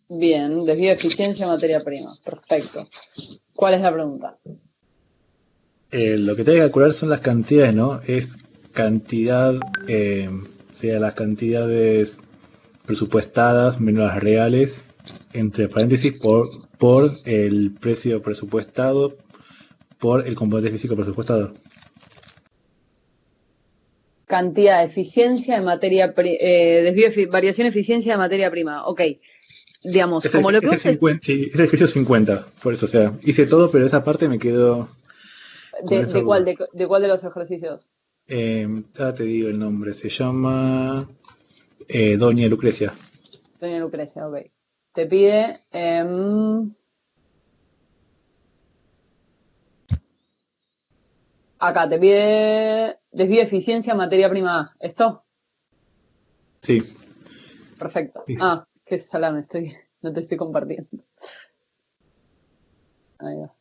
Bien, desvío de eficiencia de materia prima. Perfecto. ¿Cuál es la pregunta? Lo que te hay que calcular son las cantidades, ¿no? Es cantidad, o sea, las cantidades presupuestadas menos las reales, entre paréntesis, por el precio presupuestado, por el componente físico presupuestado. Cantidad de eficiencia de materia variación de eficiencia de materia prima. Ok. Digamos, Es el, como lo que es el vos es 50, sí, es el ejercicio 50, por eso, o sea, hice todo, pero esa parte me quedó con esa de cuál, duda. de cuál de los ejercicios. Ya te digo el nombre, se llama Doña Lucrecia. Doña Lucrecia, ok. Te pide. Acá te pide desvío de eficiencia en materia prima A. ¿Esto? Sí. Perfecto. Sí. Ah, qué salame, no te estoy compartiendo. Ahí va.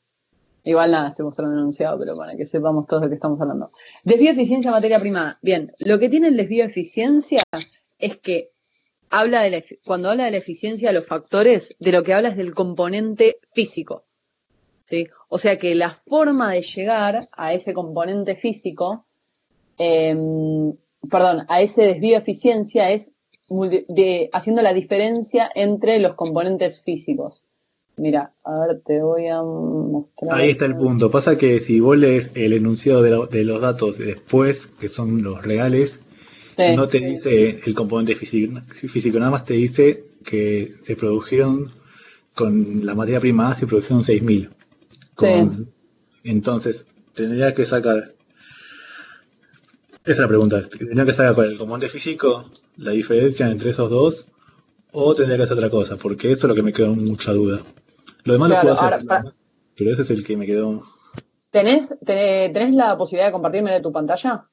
Igual nada, estoy mostrando el enunciado, pero para que sepamos todos de qué estamos hablando. Desvío de eficiencia en materia prima A. Bien, lo que tiene el desvío de eficiencia es que cuando habla de la eficiencia de los factores, de lo que habla es del componente físico. ¿Sí? O sea que la forma de llegar a ese componente físico, a ese desvío de eficiencia es haciendo la diferencia entre los componentes físicos. Mira, a ver, te voy a mostrar Ahí está el acá. punto. Pasa que si vos lees el enunciado de los datos después, que son los reales, no Sí, te dice el componente físico, nada más te dice que se produjeron con la materia prima A, se produjeron 6.000. sí, Entonces, tendría que sacar, esa es la pregunta, tendría que sacar con el componente físico la diferencia entre esos dos o tendría que hacer otra cosa, porque eso es lo que me quedó mucha duda. Lo demás lo puedo claro. hacer, Ahora, pero ese es el que me quedó. ¿tenés la posibilidad de compartirme de tu pantalla?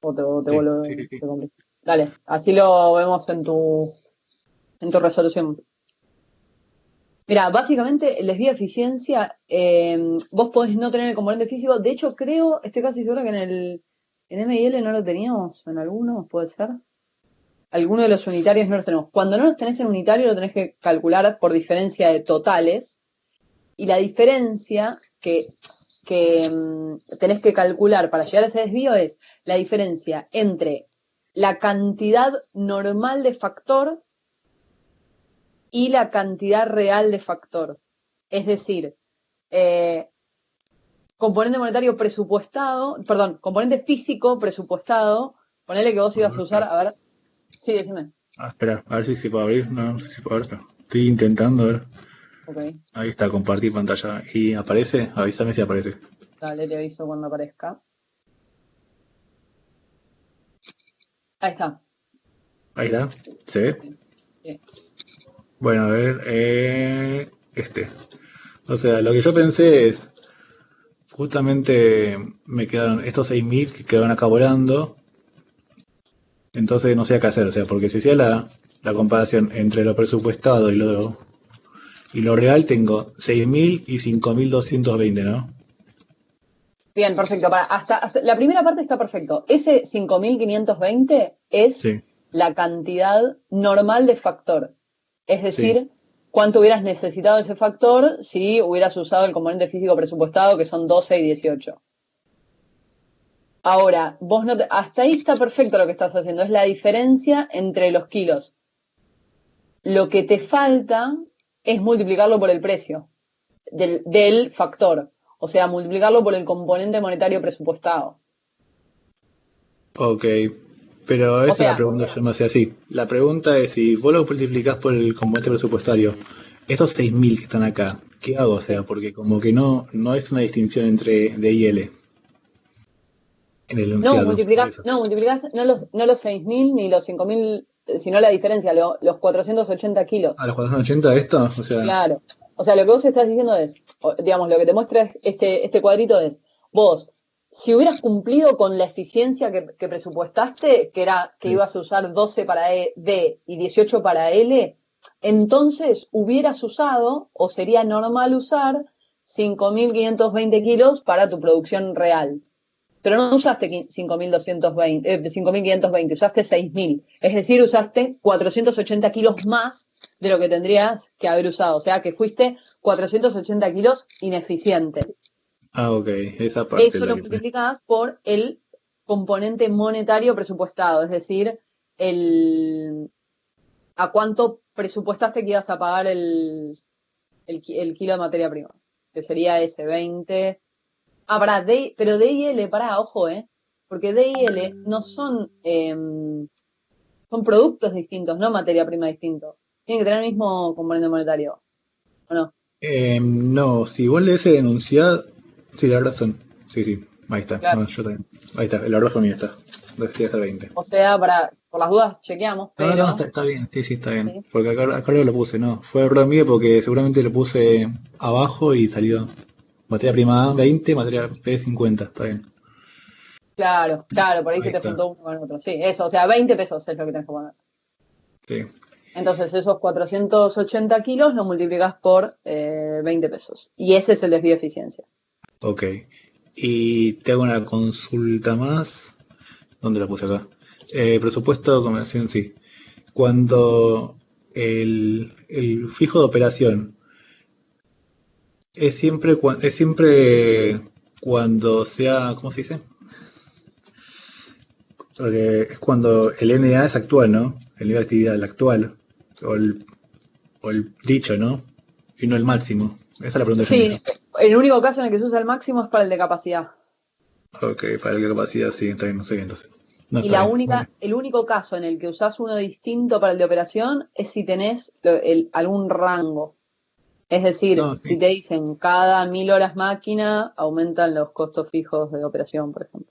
¿O te Sí, sí, vuelvo? sí, sí. Te complico? Dale, así lo vemos en tu resolución. Mira, básicamente el desvío de eficiencia, vos podés no tener el componente físico. De hecho, estoy casi segura que en ML no lo teníamos, en algunos, puede ser. Algunos de los unitarios no los tenemos. Cuando no los tenés en unitario, lo tenés que calcular por diferencia de totales. Y la diferencia que tenés que calcular para llegar a ese desvío es la diferencia entre la cantidad normal de factor y la cantidad real de factor. Es decir, eh, componente monetario presupuestado, perdón, componente físico presupuestado, ponele que vos A ibas ver, a usar, espera. a ver, sí, decime. Espera, a ver si se puede abrir. No, no sé si puede abrir. Estoy intentando ver. Ok, Ahí está, compartir pantalla. ¿Y aparece? Avísame si aparece. dale, te aviso cuando aparezca. Ahí está. Ahí está. ¿Se ve? Sí, sí. Bueno, a ver. O sea, lo que yo pensé es, justamente me quedaron estos 6.000 que quedaron acá volando, entonces no sé qué hacer, o sea, porque si hacía la comparación entre lo presupuestado y lo real, tengo 6.000 y 5.220, ¿no? Bien, perfecto. Hasta la primera parte está perfecto. Ese 5.520 es Sí, la cantidad normal de factor. Es sí. decir, cuánto hubieras necesitado ese factor si hubieras usado el componente físico presupuestado, que son 12 y 18. Ahora, hasta ahí está perfecto lo que estás haciendo. Es la diferencia entre los kilos. Lo que te falta es multiplicarlo por el precio del factor. O sea, multiplicarlo por el componente monetario presupuestado. Ok, pero O esa es la sea, pregunta que yo me hacía así. La pregunta es, si vos lo multiplicás por el componente presupuestario, estos 6.000 que están acá, ¿qué hago? O sea, sí. porque como que no es una distinción entre D y L en el No, enunciado. Por multiplicás, eso. no, multiplicás no los 6.000 ni los 5.000, sino la diferencia, los 480 kilos. ¿A los 480 esto? O sea, Claro. O sea, lo que vos estás diciendo es, digamos, lo que te muestra este cuadrito es, vos, si hubieras cumplido con la eficiencia que presupuestaste, que era que sí. ibas a usar 12 para D y 18 para L, entonces hubieras usado, o sería normal usar, 5.520 kilos para tu producción real. pero no usaste 5.520, usaste 6.000. Es decir, usaste 480 kilos más de lo que tendrías que haber usado. O sea, que fuiste 480 kilos ineficiente. Ok, esa parte. Eso lo multiplicás por el componente monetario presupuestado, es decir, a cuánto presupuestaste que ibas a pagar el kilo de materia prima, que sería ese 20. Pero D y L, ojo, porque D y L no son productos distintos, no materia prima distinto. Tienen que tener el mismo componente monetario, ¿o no? No, si vos lees el enunciado, sí, la razón. Sí, ahí está. Claro. No, yo también. Ahí está, el ahorro mío está. Decía hasta 20. O sea, por las dudas chequeamos, pero... No, está bien, sí, está bien. Sí. Porque acá lo puse, no. Fue error mío porque seguramente lo puse abajo y salió materia prima A 20, materia P 50, está bien. Claro, por ahí se te juntó uno con el otro. Sí, eso, o sea, 20 pesos es lo que tenés que poner. Sí. Entonces, esos 480 kilos lo multiplicas por 20 pesos. Y ese es el desvío de eficiencia. Ok. Y te hago una consulta más. ¿Dónde la puse acá? Presupuesto de conversión, sí. Cuando el fijo de operación es siempre cuando sea, ¿cómo se dice? Porque es cuando el NA es actual, ¿no? El nivel de actividad, el actual. O el dicho, ¿no? Y no el máximo. Esa es la pregunta que yo me Sí, el único caso en el que se usa el máximo es para el de capacidad. hizo. Ok, para la capacidad sí, está bien, no sé qué entonces. No, Y está bien. Bueno. el único caso en el que usás uno distinto para el de operación es si tenés algún rango. Es decir, No, si sí. te dicen cada 1.000 horas máquina, aumentan los costos fijos de operación, por ejemplo.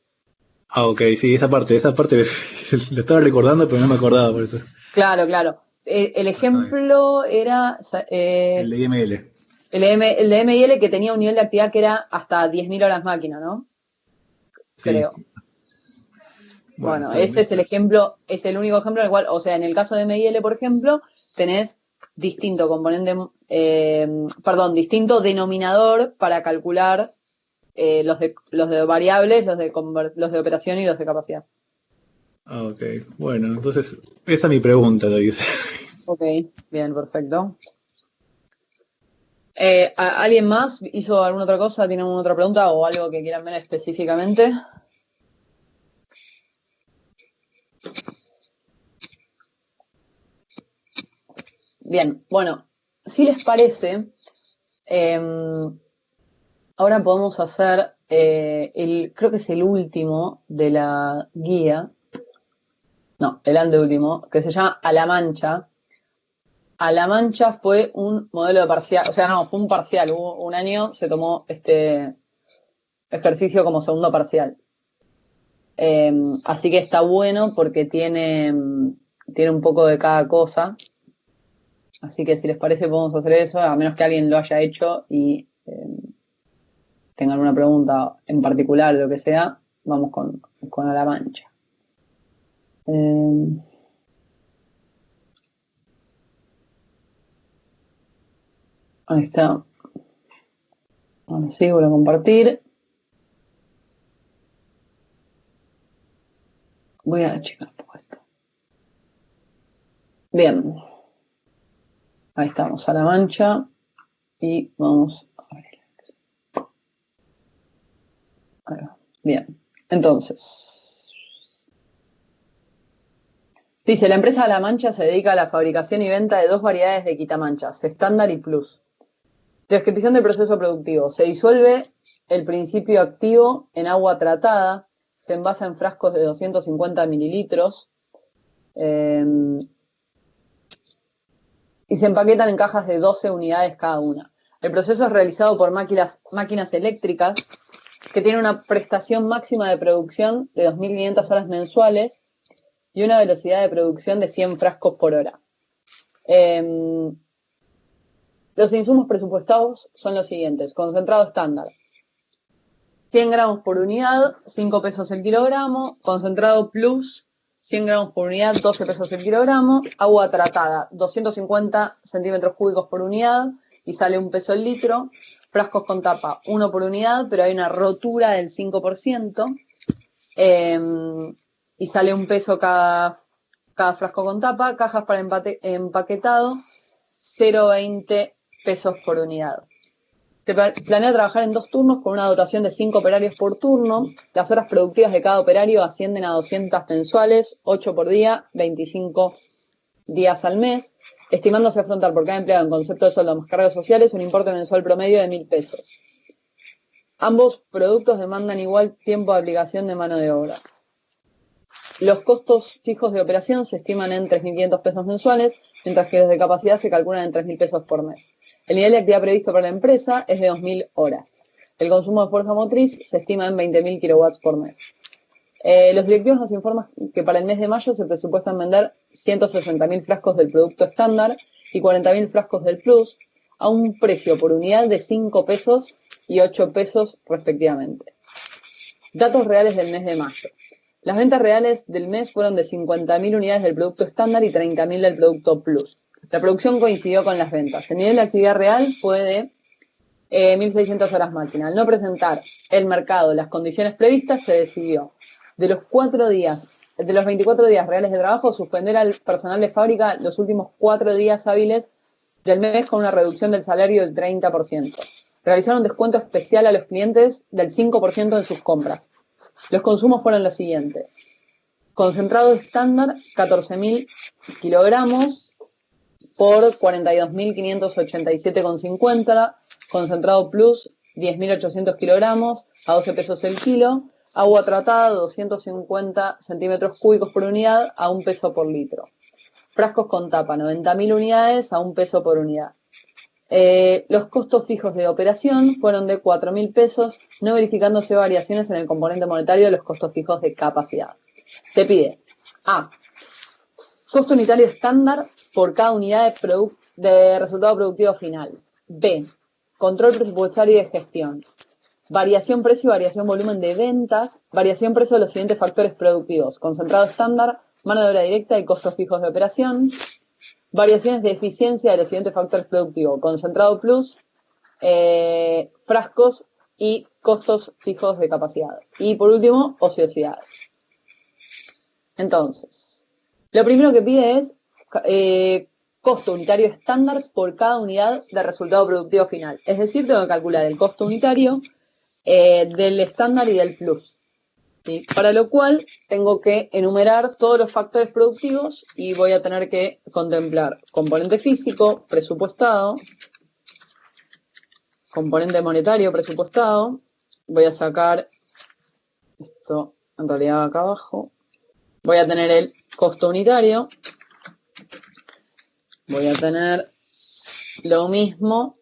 Ah, ok, sí, esa parte lo estaba recordando, pero no me acordaba por eso. Claro. El ejemplo era El de IML. el de ML que tenía un nivel de actividad que era hasta 10.000 horas máquina, ¿no? Sí. Creo. Bueno, Está bien. ese es el ejemplo, es el único ejemplo en el cual, o sea, en el caso de ML, por ejemplo, tenés distinto componente, distinto denominador para calcular los de variables, los de operación y los de capacidad. Ah, ok, bueno, entonces esa es mi pregunta, David. Ok, bien, perfecto. ¿Alguien más hizo alguna otra cosa? ¿Tiene alguna otra pregunta o algo que quieran ver específicamente? Bien, bueno, si les parece, ahora podemos hacer creo que es el último de la guía, no, el anteúltimo, que se llama A la Mancha. A la Mancha fue un modelo de parcial, o sea, no, fue un parcial, hubo un año, se tomó este ejercicio como segundo parcial. Así que está bueno porque tiene un poco de cada cosa. Así que si les parece podemos hacer eso, a menos que alguien lo haya hecho y tengan alguna pregunta en particular, lo que sea, vamos con A la Mancha. Ahí está. Ahora sí, voy a compartir. Voy a checar un poco esto. Bien. Ahí estamos, A la Mancha. Y vamos a ver. Ahí va. Bien. Entonces. Dice, la empresa La Mancha se dedica a la fabricación y venta de dos variedades de quitamanchas, estándar y plus. Descripción del proceso productivo. Se disuelve el principio activo en agua tratada, se envasa en frascos de 250 mililitros y se empaquetan en cajas de 12 unidades cada una. El proceso es realizado por máquinas eléctricas que tienen una prestación máxima de producción de 2.500 horas mensuales y una velocidad de producción de 100 frascos por hora. Los insumos presupuestados son los siguientes. Concentrado estándar, 100 gramos por unidad, 5 pesos el kilogramo. Concentrado plus, 100 gramos por unidad, 12 pesos el kilogramo. Agua tratada, 250 centímetros cúbicos por unidad y sale 1 peso el litro. Frascos con tapa, 1 por unidad, pero hay una rotura del 5%. y sale un peso cada frasco con tapa. Cajas para empaquetado, 0,20 pesos por unidad. Se planea trabajar en 2 turnos con una dotación de 5 operarios por turno. Las horas productivas de cada operario ascienden a 200 mensuales, 8 por día, 25 días al mes, estimándose afrontar por cada empleado en concepto de sueldo más cargos sociales un importe mensual promedio de 1.000 pesos. Ambos productos demandan igual tiempo de aplicación de mano de obra. Los costos fijos de operación se estiman en 3.500 pesos mensuales, mientras que los de capacidad se calculan en 3.000 pesos por mes. El nivel de actividad previsto para la empresa es de 2.000 horas. El consumo de fuerza motriz se estima en 20.000 kilowatts por mes. Los directivos nos informan que para el mes de mayo se presupuestan vender 160.000 frascos del producto estándar y 40.000 frascos del Plus a un precio por unidad de 5 pesos y 8 pesos respectivamente. Datos reales del mes de mayo. Las ventas reales del mes fueron de 50.000 unidades del producto estándar y 30.000 del producto Plus. La producción coincidió con las ventas. El nivel de actividad real fue de 1.600 horas máquina. Al no presentar el mercado las condiciones previstas, se decidió de los 24 días reales de trabajo, suspender al personal de fábrica los últimos 4 días hábiles del mes con una reducción del salario del 30%. Realizaron un descuento especial a los clientes del 5% en sus compras. Los consumos fueron los siguientes. Concentrado estándar, 14.000 kilogramos por 42.587,50. Concentrado Plus, 10.800 kilogramos a 12 pesos el kilo. Agua tratada, 250 centímetros cúbicos por unidad a 1 peso por litro. Frascos con tapa, 90.000 unidades a 1 peso por unidad. Los costos fijos de operación fueron de 4.000 pesos, no verificándose variaciones en el componente monetario de los costos fijos de capacidad. Se pide A. Costo unitario estándar por cada unidad de resultado productivo final. B. Control presupuestario y de gestión. Variación precio y variación volumen de ventas. Variación precio de los siguientes factores productivos. Concentrado estándar, mano de obra directa y costos fijos de operación. Variaciones de eficiencia de los siguientes factores productivos. Concentrado Plus, frascos y costos fijos de capacidad. Y por último, ociosidades. Entonces, lo primero que pide es costo unitario estándar por cada unidad de resultado productivo final. Es decir, tengo que calcular el costo unitario del estándar y del Plus. ¿Sí? Para lo cual tengo que enumerar todos los factores productivos y voy a tener que contemplar componente físico presupuestado, componente monetario presupuestado. Voy a sacar esto en realidad acá abajo. Voy a tener el costo unitario. Voy a tener lo mismo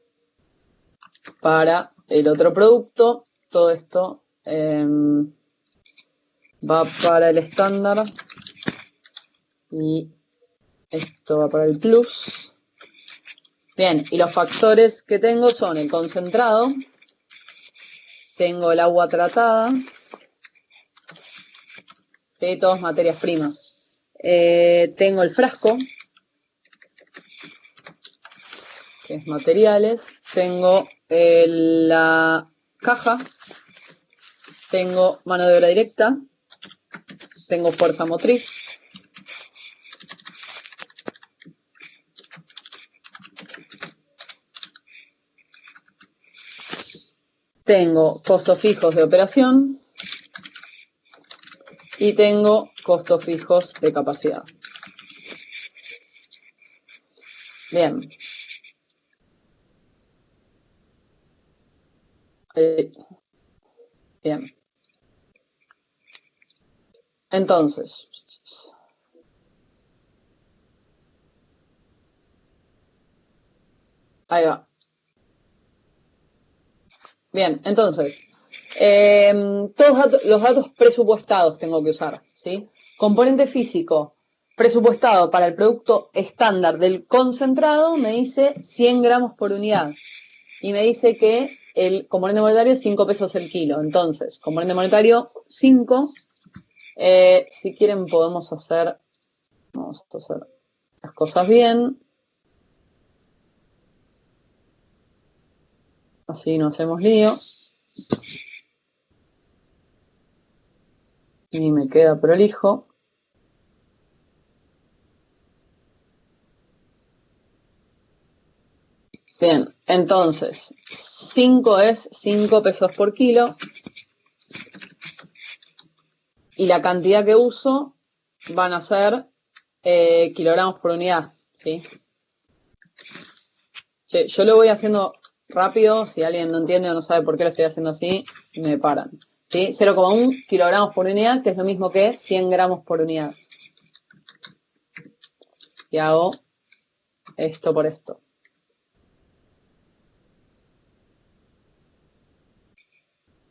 para el otro producto. Todo esto va para el estándar y esto va para el Plus. Bien, y los factores que tengo son el concentrado, tengo el agua tratada, ¿sí? Todas materias primas. Tengo el frasco, que es materiales, tengo la caja, tengo mano de obra directa, tengo fuerza motriz, tengo costos fijos de operación y tengo costos fijos de capacidad. Bien. Bien. Entonces, ahí va. Bien, entonces, todos los datos presupuestados tengo que usar, ¿sí? Componente físico presupuestado para el producto estándar del concentrado me dice 100 gramos por unidad. Y me dice que el componente monetario es 5 pesos el kilo. Entonces, componente monetario 5. Si quieren podemos hacer, vamos a hacer las cosas bien. Así no hacemos lío. Y me queda prolijo. Bien, entonces, 5 es 5 pesos por kilo. Y la cantidad que uso van a ser kilogramos por unidad, ¿sí? Che, yo lo voy haciendo rápido. Si alguien no entiende o no sabe por qué lo estoy haciendo así, me paran. ¿Sí? 0,1 kilogramos por unidad, que es lo mismo que 100 gramos por unidad. Y hago esto por esto.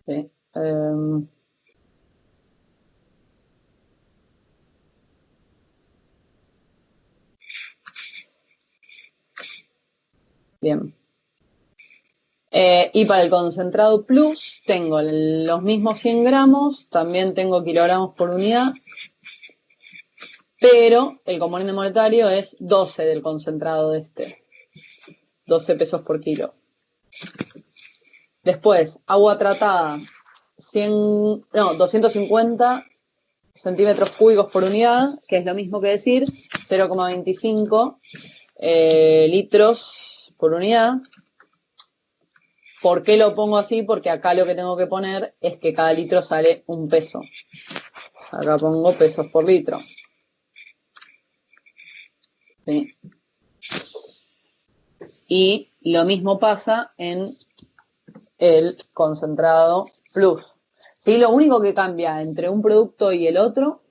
¿Sí? Bien. Y para el concentrado plus tengo los mismos 100 gramos, también tengo kilogramos por unidad, pero el componente monetario es 12 del concentrado de este, 12 pesos por kilo. Después, agua tratada, 250 centímetros cúbicos por unidad, que es lo mismo que decir 0,25 litros por unidad. ¿Por qué lo pongo así? Porque acá lo que tengo que poner es que cada litro sale 1 peso. Acá pongo pesos por litro. ¿Sí? Y lo mismo pasa en el concentrado plus. ¿Sí? Lo único que cambia entre un producto y el otro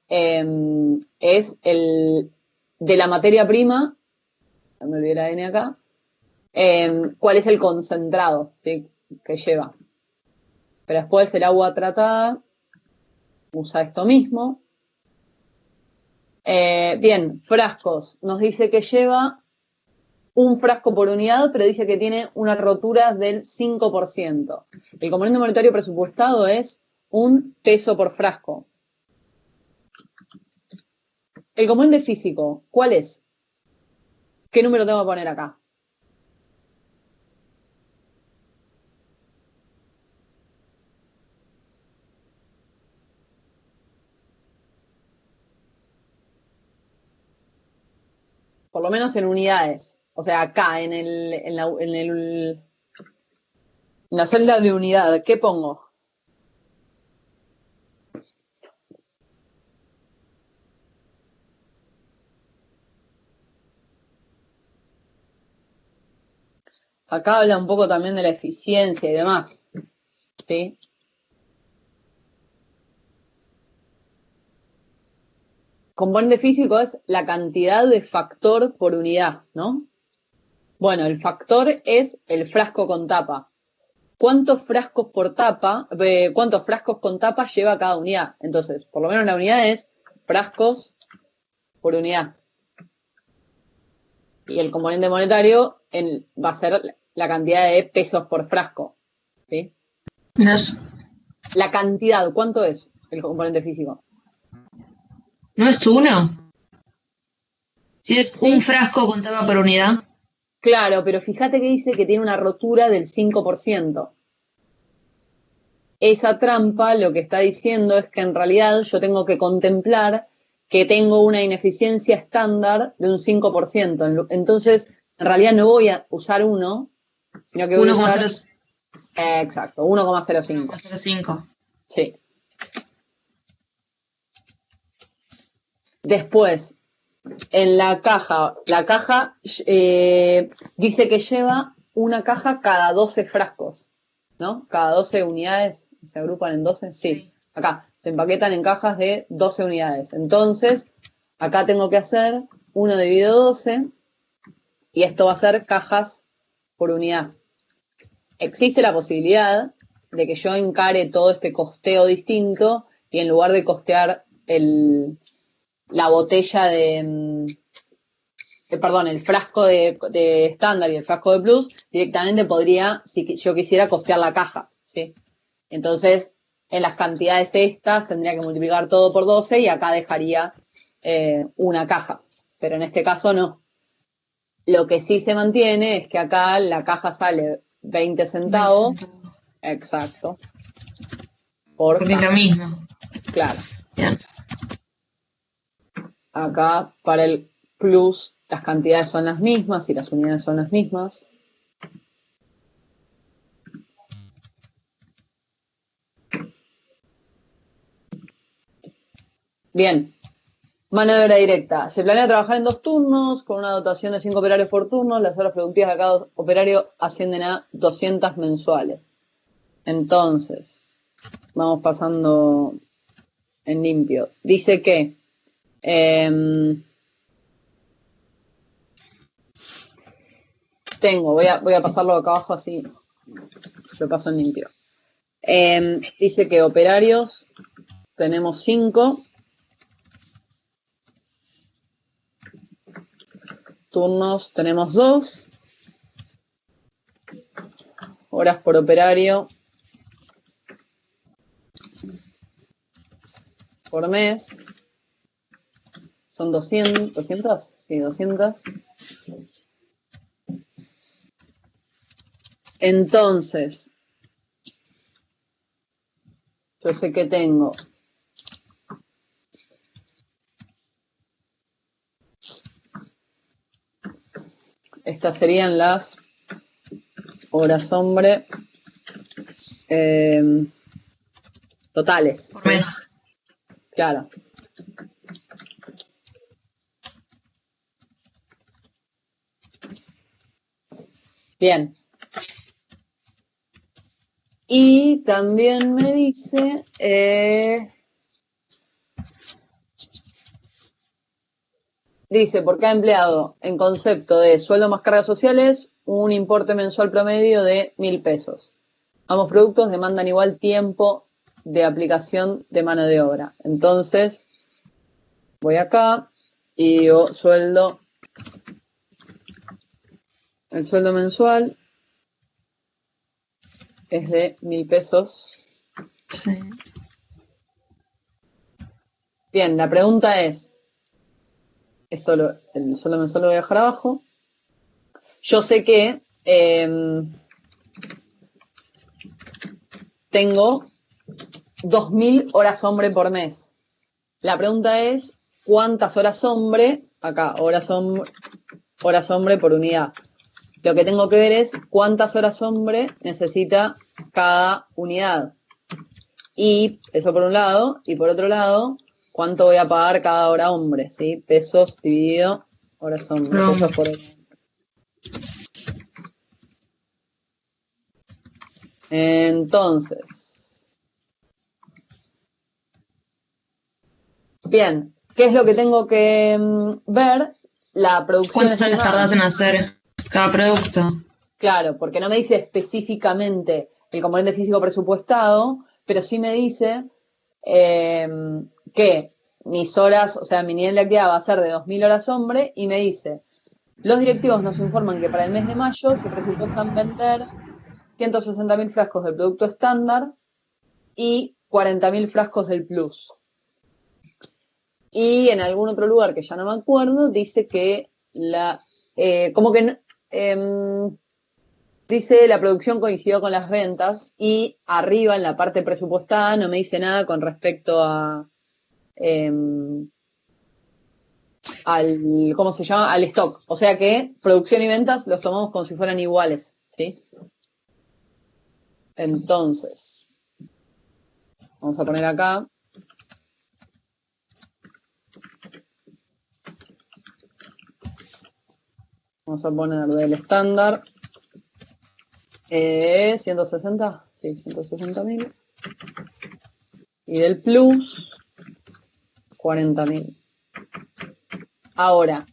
es el de la materia prima, no me olvidé la N acá, cuál es el concentrado, ¿sí? Que lleva. Pero después el agua tratada usa esto mismo. Bien, frascos. Nos dice que lleva un frasco por unidad, pero dice que tiene una rotura del 5%. El componente monetario presupuestado es 1 peso por frasco. El componente físico, ¿cuál es? ¿Qué número tengo que poner acá? Por lo menos en unidades. O sea, acá en la celda de unidad, ¿qué pongo? Acá habla un poco también de la eficiencia y demás, ¿sí? Componente físico es la cantidad de factor por unidad, ¿no? Bueno, el factor es el frasco con tapa. ¿Cuántos frascos por tapa, cuántos frascos con tapa lleva cada unidad? Entonces, por lo menos la unidad es frascos por unidad. Y el componente monetario va a ser la cantidad de pesos por frasco, ¿sí? No La cantidad, ¿cuánto es el componente físico? es uno. Si es Sí. un frasco con tapa por unidad. Claro, pero fíjate que dice que tiene una rotura del 5%. Esa trampa lo que está diciendo es que en realidad yo tengo que contemplar que tengo una ineficiencia estándar de un 5%. Entonces, en realidad no voy a usar 1, sino que voy a usar... 1,05. Exacto, 1,05. 1,05. Sí. Después, en la caja dice que lleva una caja cada 12 frascos, ¿no? Cada 12 unidades, ¿se agrupan en 12? Sí. Acá, se empaquetan en cajas de 12 unidades. Entonces, acá tengo que hacer 1 dividido 12 y esto va a ser cajas por unidad. Existe la posibilidad de que yo encare todo este costeo distinto y en lugar de costear la botella el frasco de estándar y el frasco de plus, directamente podría, si yo quisiera, costear la caja, ¿sí? Entonces, en las cantidades estas tendría que multiplicar todo por 12 y acá dejaría una caja. Pero en este caso no. Lo que sí se mantiene es que acá la caja sale 20 centavos. 20 centavos. Exacto. por Porque es K. lo mismo. Claro. Bien. Acá para el plus las cantidades son las mismas y las unidades son las mismas. Bien. Mano de obra directa. Se planea trabajar en 2 turnos con una dotación de 5 operarios por turno. Las horas productivas de cada operario ascienden a 200 mensuales. Entonces, vamos pasando en limpio. Dice que voy a pasarlo acá abajo así lo paso en limpio. Dice que operarios tenemos 5. Turnos tenemos 2. Horas por operario por mes. Son 200. ¿200? Sí, 200. Entonces, yo sé que tengo estas serían las horas hombre totales. Por ¿sí? mes. Claro. Bien. Y también me dice por cada empleado, en concepto de sueldo más cargas sociales, un importe mensual promedio de 1.000 pesos. Ambos productos demandan igual tiempo de aplicación de mano de obra. Entonces, voy acá y digo sueldo, el sueldo mensual es de 1.000 pesos. Sí. Bien, la pregunta es, el sueldo mensual lo voy a dejar abajo. Yo sé que tengo 2.000 horas hombre por mes. La pregunta es, ¿cuántas horas hombre? Acá, horas hombre por unidad. Lo que tengo que ver es cuántas horas hombre necesita cada unidad. Y eso por un lado, y por otro lado, cuánto voy a pagar cada hora hombre, ¿sí? Pesos dividido horas hombre. No. Pesos por hora. Entonces, bien, ¿qué es lo que tengo que ver? La producción ¿Cuántas horas estimada. tardás en hacer cada producto? Claro, porque no me dice específicamente el componente físico presupuestado, pero sí me dice que mis horas, o sea, mi nivel de actividad va a ser de 2.000 horas hombre y me dice, los directivos nos informan que para el mes de mayo se presupuestan vender 160.000 frascos del producto estándar y 40.000 frascos del plus. Y en algún otro lugar que ya no me acuerdo, dice que dice la producción coincidió con las ventas y arriba en la parte presupuestada no me dice nada con respecto a ¿cómo se llama? Al stock. O sea que producción y ventas los tomamos como si fueran iguales, ¿sí? Entonces, vamos a poner acá. Vamos a poner del estándar. 160. Sí, 160.000. Y del plus, 40.000. Ahora,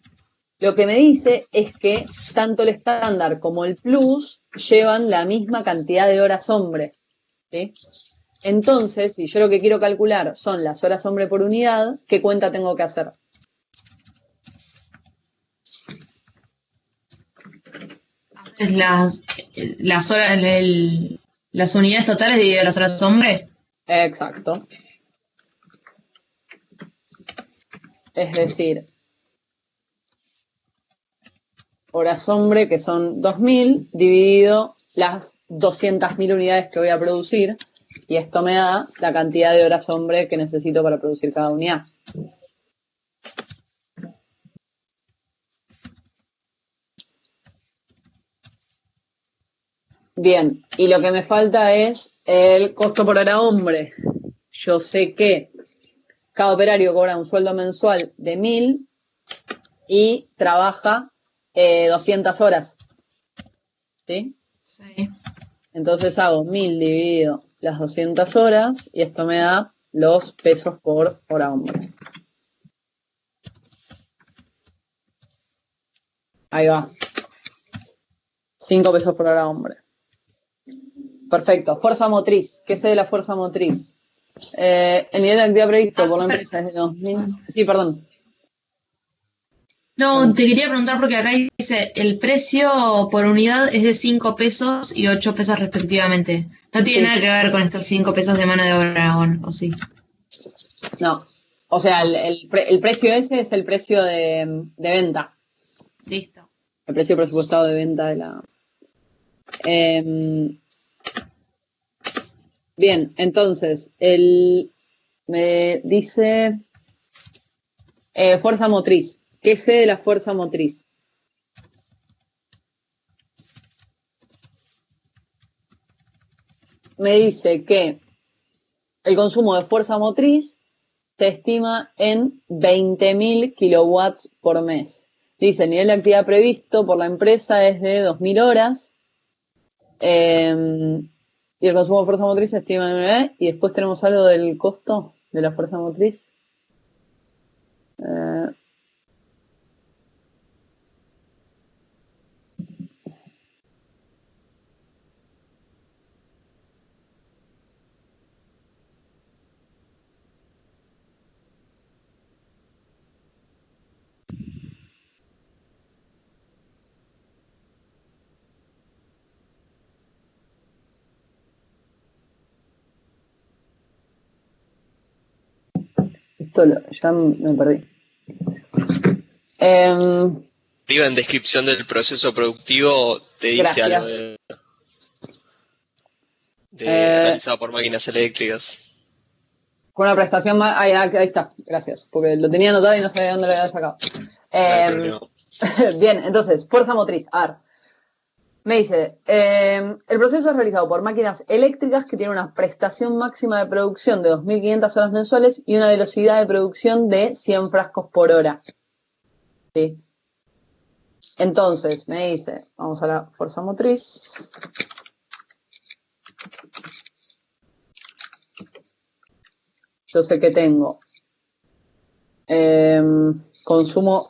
lo que me dice es que tanto el estándar como el plus llevan la misma cantidad de horas hombre, ¿sí? Entonces, si yo lo que quiero calcular son las horas hombre por unidad, ¿qué cuenta tengo que hacer? Las horas, las unidades totales divididas las horas hombre. Exacto. Es decir, horas hombre, que son 2.000, dividido las 200.000 unidades que voy a producir, Y esto me da la cantidad de horas hombre que necesito para producir cada unidad. Bien, y lo que me falta es el costo por hora hombre. Yo sé que cada operario cobra un sueldo mensual de 1.000 y trabaja 200 horas. ¿Sí? Sí. Entonces hago 1.000 dividido las 200 horas y esto me da los pesos por hora hombre. Ahí va. 5 pesos por hora hombre. Perfecto. Fuerza motriz. ¿Qué sé de la fuerza motriz? El nivel de actividad previsto por la empresa es de 2.000. Sí, perdón. No, te quería preguntar porque acá dice el precio por unidad es de 5 pesos y 8 pesos respectivamente. No tiene Sí. nada que ver con estos 5 pesos de mano de obra, ¿o sí? No. O sea, el precio ese es el precio de venta. Listo. El precio presupuestado de venta de la... bien, entonces, me dice fuerza motriz. ¿Qué sé de la fuerza motriz? Me dice que el consumo de fuerza motriz se estima en 20.000 kilowatts por mes. Dice, el nivel de actividad previsto por la empresa es de 2.000 horas. Y el consumo de fuerza motriz se estima en... y después tenemos algo del costo de la fuerza motriz. Ya me perdí. Arriba en descripción del proceso productivo te dice Gracias. algo de realizado por máquinas eléctricas. Con una prestación más... Ahí está, gracias. Porque lo tenía anotado y no sabía dónde lo había sacado. No hay problema. Bien, entonces, fuerza motriz. A ver. Me dice, el proceso es realizado por máquinas eléctricas que tienen una prestación máxima de producción de 2.500 horas mensuales y una velocidad de producción de 100 frascos por hora. ¿Sí? Entonces, me dice, vamos a la fuerza motriz. Yo sé que tengo consumo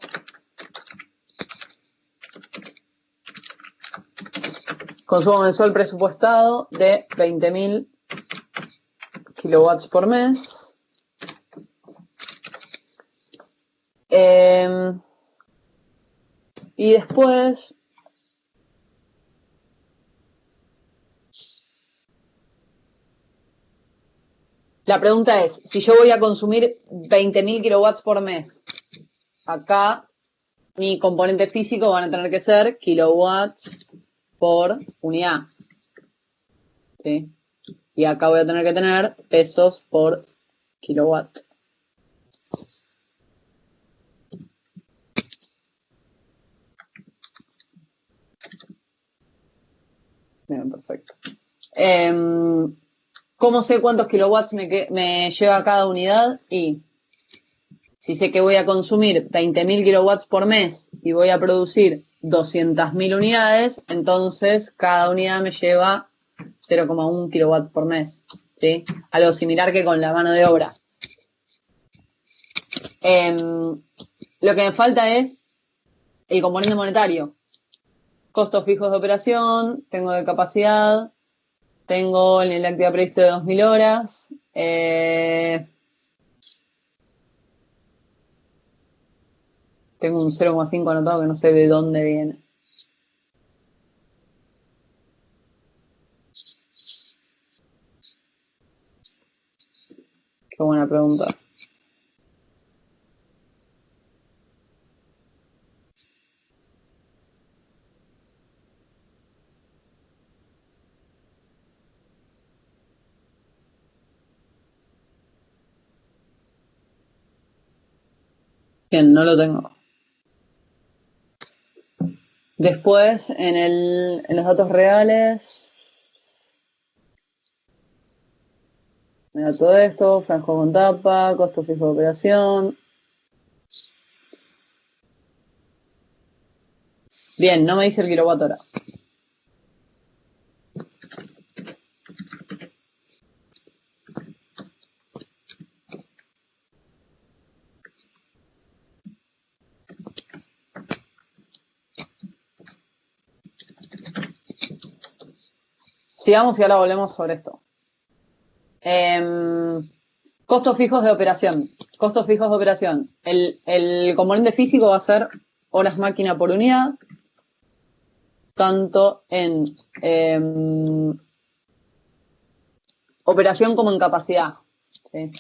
mensual presupuestado de 20.000 kilowatts por mes. Y después la pregunta es, si yo voy a consumir 20.000 kilowatts por mes, acá mi componente físico van a tener que ser kilowatts por unidad. ¿Sí? Y acá voy a tener que tener pesos por kilowatt. Bien, perfecto. ¿Cómo sé cuántos kilowatts me lleva cada unidad? Y si sé que voy a consumir 20.000 kilowatts por mes y voy a producir 200.000 unidades, entonces cada unidad me lleva 0,1 kilowatt por mes. ¿Sí? Algo similar que con la mano de obra. Lo que me falta es el componente monetario. Costos fijos de operación, tengo de capacidad, tengo el actividad previsto de 2.000 horas. Tengo un 0,5 anotado que no sé de dónde viene. Qué buena pregunta. Bien, no lo tengo. Después, en los datos reales, me da todo esto, frasco con tapa, costo fijo de operación. Bien, no me dice el kilowatt hora. Sigamos y ahora volvemos sobre esto. Costos fijos de operación. Costos fijos de operación. El componente físico va a ser horas máquina por unidad, tanto en operación como en capacidad. ¿Sí?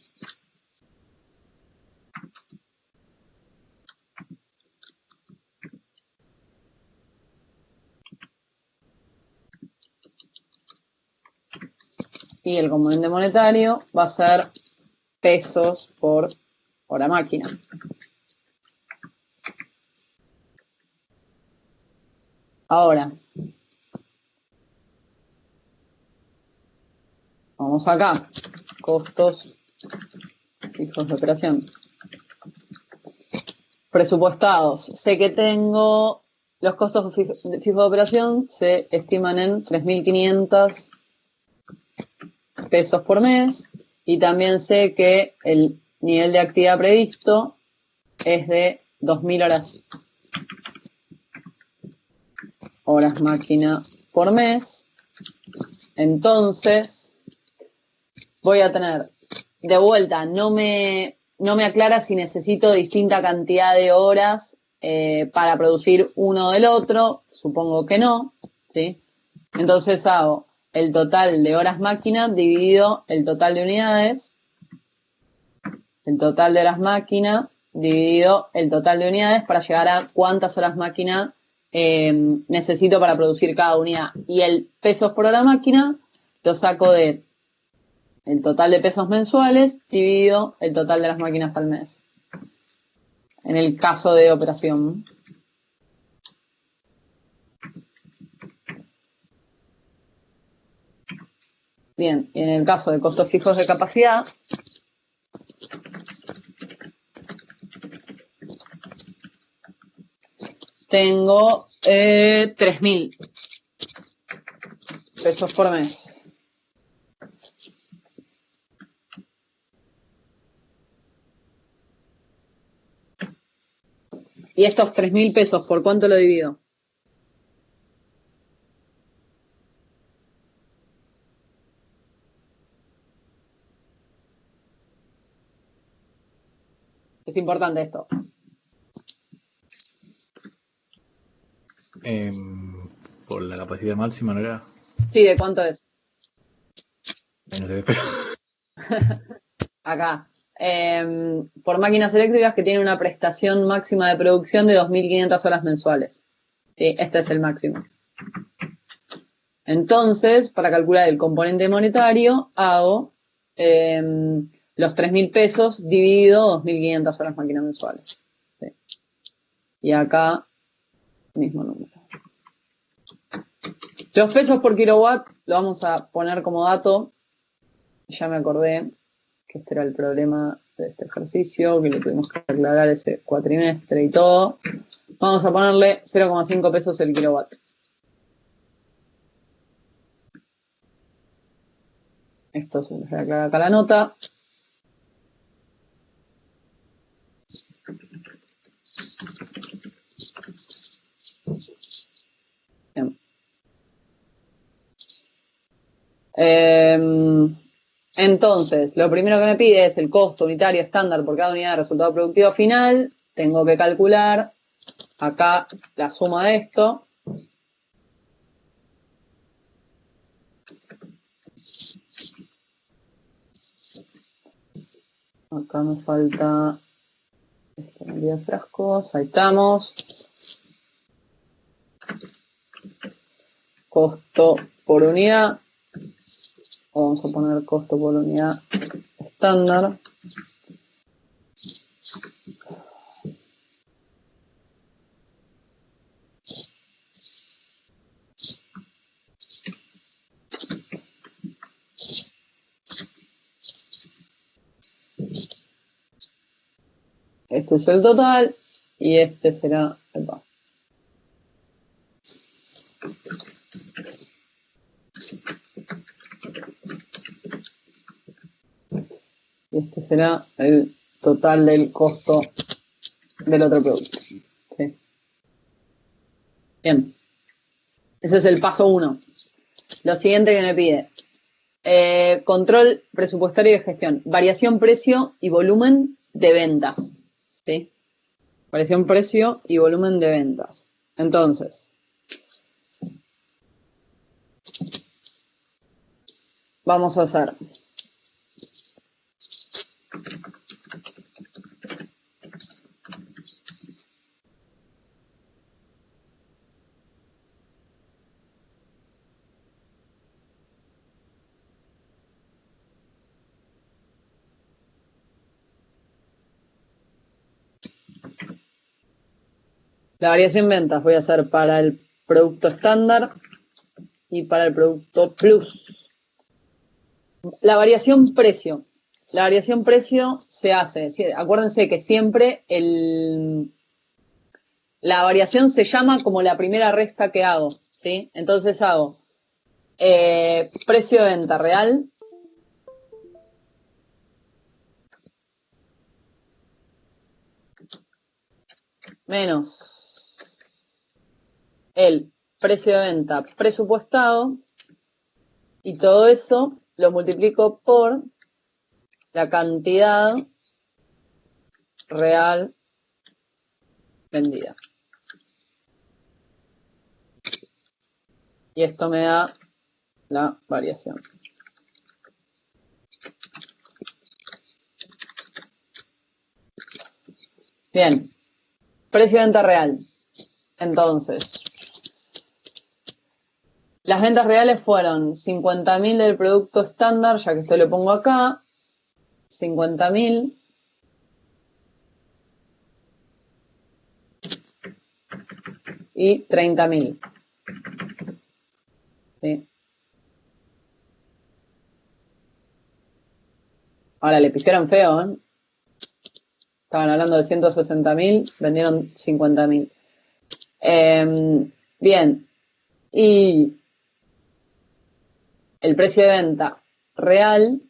Y el componente monetario va a ser pesos por hora máquina. Ahora, vamos acá. Costos fijos de operación. Presupuestados. Sé que tengo los costos fijos de operación, se estiman en 3.500 pesos por mes, y también sé que el nivel de actividad previsto es de 2.000 horas máquina por mes. Entonces voy a tener de vuelta, no me aclara si necesito distinta cantidad de horas para producir uno del otro. Supongo que no, ¿sí? Entonces hago el total de horas máquina dividido el total de unidades, el total de horas máquina dividido el total de unidades, para llegar a cuántas horas máquina necesito para producir cada unidad. Y el pesos por hora máquina lo saco de el total de pesos mensuales dividido el total de las máquinas al mes, en el caso de operación. Bien, y en el caso de costos fijos de capacidad, tengo 3.000 pesos por mes. Y estos 3.000 pesos, ¿por cuánto lo divido? Es importante esto. Por la capacidad máxima, ¿no era? Sí, ¿de cuánto es? No sé, pero... Acá. Por máquinas eléctricas que tienen una prestación máxima de producción de 2.500 horas mensuales. Sí, este es el máximo. Entonces, para calcular el componente monetario, hago los 3.000 pesos dividido 2.500 horas máquinas mensuales. Sí. Y acá, mismo número. Los pesos por kilowatt lo vamos a poner como dato. Ya me acordé que este era el problema de este ejercicio, que le tuvimos que aclarar ese cuatrimestre y todo. Vamos a ponerle 0,5 pesos el kilowatt. Esto se les voy a aclarar acá la nota. Bien. Entonces, lo primero que me pide es el costo unitario estándar por cada unidad de resultado productivo final. Tengo que calcular acá la suma de esto. Acá me falta esta cantidad de frascos. Ahí estamos. Costo por unidad. Vamos a poner costo por unidad estándar. Este es el total y este será el pago. Y este será el total del costo del otro producto. ¿Sí? Bien. Ese es el paso 1. Lo siguiente que me pide. Control presupuestario y de gestión. Variación, precio y volumen de ventas. ¿Sí? Variación, precio y volumen de ventas. Entonces, vamos a hacer la variación ventas. Voy a hacer para el producto estándar y para el producto plus. La variación precio. La variación precio se hace. Acuérdense que siempre la variación se llama como la primera resta que hago. ¿Sí? Entonces hago precio de venta real menos el precio de venta presupuestado y todo eso lo multiplico por la cantidad real vendida. Y esto me da la variación. Bien. Precio de venta real. Entonces, las ventas reales fueron 50.000 del producto estándar, ya que esto lo pongo acá. 50.000. Y 30.000. ¿Sí? Ahora le pifiaron feo, ¿eh? Estaban hablando de 160.000, vendieron 50.000. Bien. Y el precio de venta real,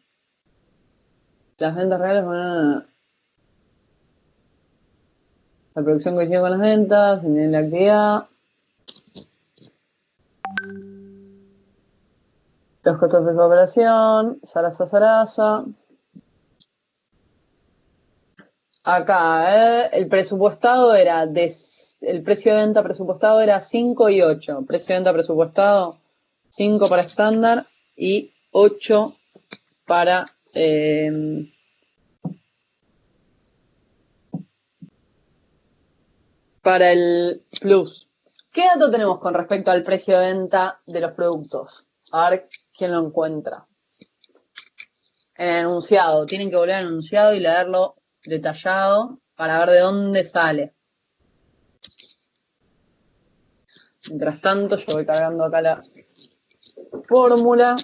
las ventas reales van la producción coincide con las ventas, en la actividad. Los costos de su operación, zaraza. Acá, el presupuestado era, el precio de venta presupuestado era 5 y 8. Precio de venta presupuestado 5 para estándar y 8 para el plus. ¿Qué dato tenemos con respecto al precio de venta de los productos? A ver quién lo encuentra. En el enunciado. Tienen que volver al enunciado y leerlo detallado para ver de dónde sale. Mientras tanto, yo voy cargando acá la fórmula.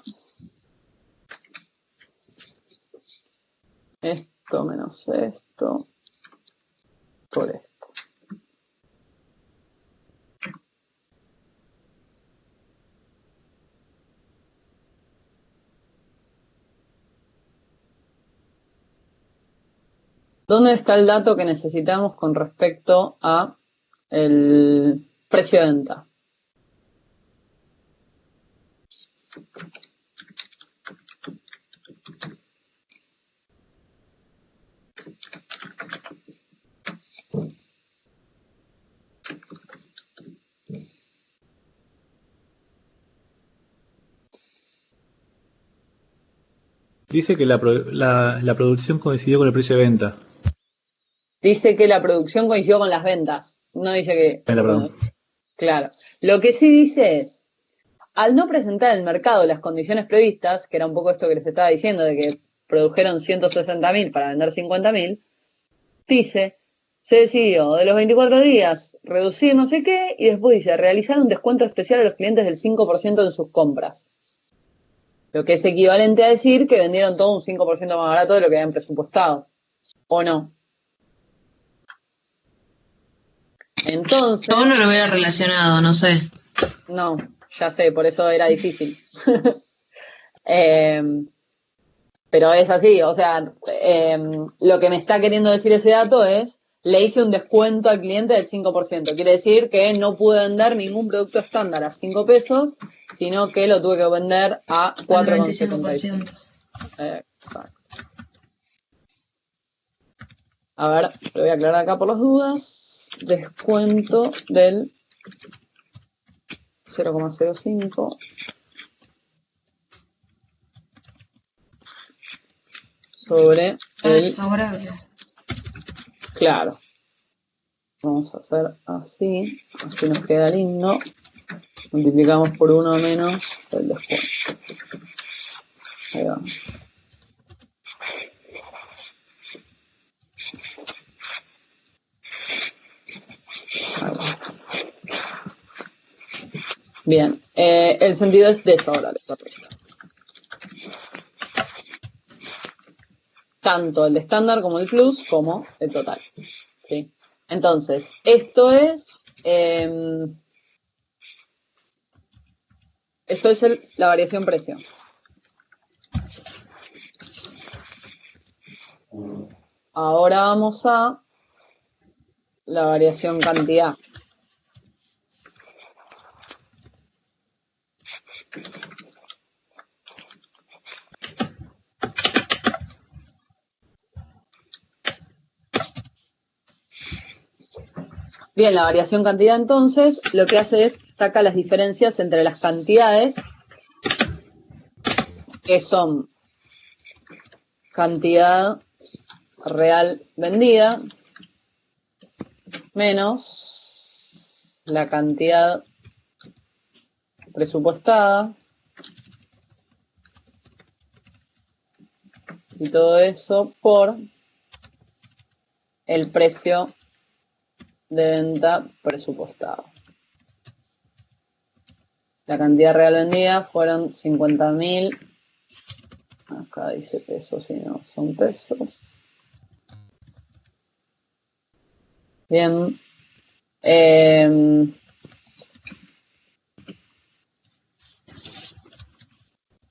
Esto menos esto por esto. ¿Dónde está el dato que necesitamos con respecto a el precio de venta? Dice que la producción coincidió con el precio de venta. Dice que la producción coincidió con las ventas. No dice que... Perdón. Claro. Lo que sí dice es, al no presentar al mercado las condiciones previstas, que era un poco esto que les estaba diciendo, de que produjeron 160.000 para vender 50.000, dice, se decidió de los 24 días reducir no sé qué, y después dice, realizar un descuento especial a los clientes del 5% en sus compras. Lo que es equivalente a decir que vendieron todo un 5% más barato de lo que habían presupuestado. ¿O no? Entonces, Yo no lo hubiera relacionado, no sé. no, ya sé, por eso era difícil. Pero es así, o sea, lo que me está queriendo decir ese dato es, le hice un descuento al cliente del 5%. Quiere decir que no pude vender ningún producto estándar a 5 pesos, sino que lo tuve que vender a Al 4,75. 95%. Exacto. A ver, lo voy a aclarar acá por las dudas. Descuento del 0,05 sobre el... Favorable. Claro. Vamos a hacer así nos queda lindo. Multiplicamos por 1 menos el descuento. Ahí va. Ahí va. Bien, el sentido es desfavorable, correcto. Tanto el estándar como el plus como el total. ¿Sí? Entonces, esto es la variación precio. Ahora vamos a la variación cantidad. Bien, la variación cantidad entonces lo que hace es saca las diferencias entre las cantidades que son cantidad real vendida menos la cantidad presupuestada y todo eso por el precio de venta presupuestado. La cantidad real vendida fueron 50.000. Acá dice pesos y no son pesos. Bien.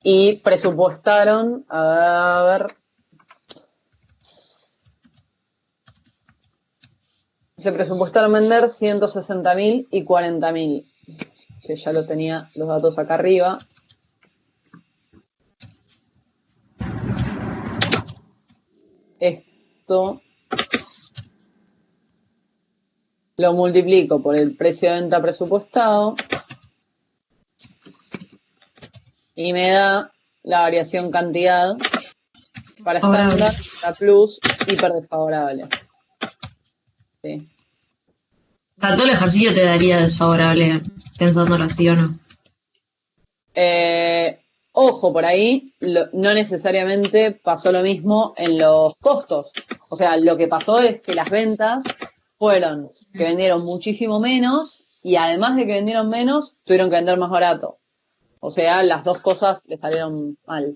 Y presupuestaron, a ver, se presupuestaron vender 160.000 y 40.000, que ya lo tenía los datos acá arriba. Esto lo multiplico por el precio de venta presupuestado y me da la variación cantidad para estándar, para plus, hiper desfavorable. Sí. O sea, todo el ejercicio te daría desfavorable, pensándolo así o no. Ojo, por ahí no necesariamente pasó lo mismo en los costos. O sea, lo que pasó es que las ventas fueron que vendieron muchísimo menos y además de que vendieron menos, tuvieron que vender más barato. O sea, las dos cosas le salieron mal.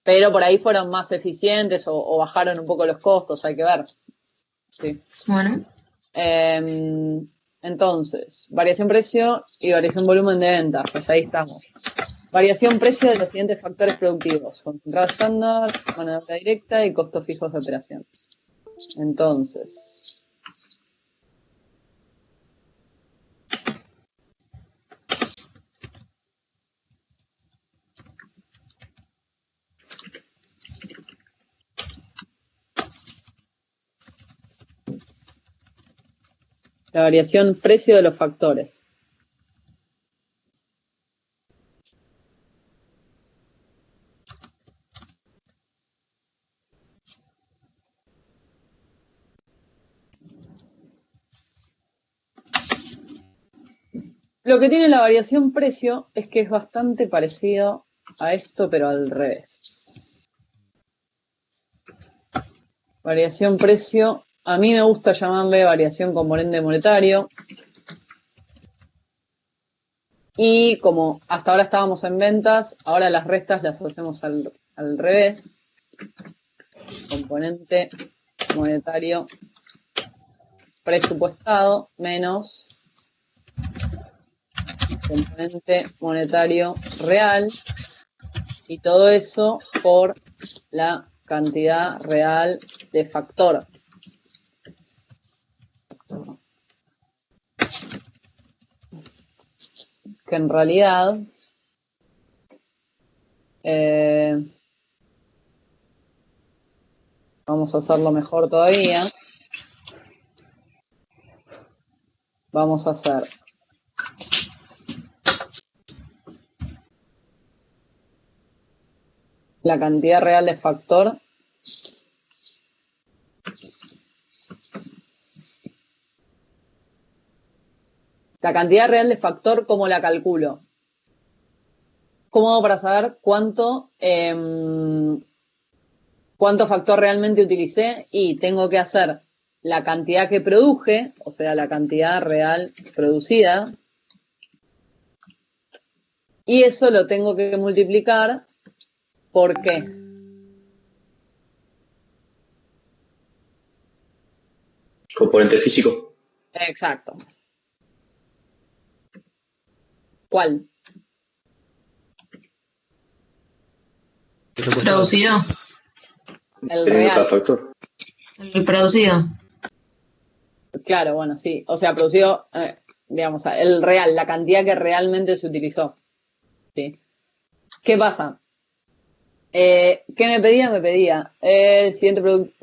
Pero por ahí fueron más eficientes o bajaron un poco los costos, hay que ver. Sí. Bueno. Entonces, variación precio y variación volumen de ventas. Hasta ahí estamos. Variación precio de los siguientes factores productivos: concentrado estándar, mano de obra directa y costos fijos de operación. Entonces, la variación precio de los factores. Lo que tiene la variación precio es que es bastante parecido a esto, pero al revés. Variación precio, a mí me gusta llamarle variación componente monetario. Y como hasta ahora estábamos en ventas, ahora las restas las hacemos al revés. Componente monetario presupuestado menos componente monetario real, y todo eso por la cantidad real de factor. Que en realidad vamos a hacerlo mejor todavía. Vamos a hacer la cantidad real de factor ¿cómo la calculo? ¿Cómo hago para saber cuánto factor realmente utilicé? Y tengo que hacer la cantidad que produje, o sea, la cantidad real producida, y eso lo tengo que multiplicar por ¿qué? Componente físico. Exacto. ¿Cuál? Producido. El Teniendo cada real. factor. El producido. Claro, bueno, sí. O sea, producido, digamos, el real, la cantidad que realmente se utilizó. ¿Sí? ¿Qué pasa? ¿Qué me pedía? Me pedía el siguiente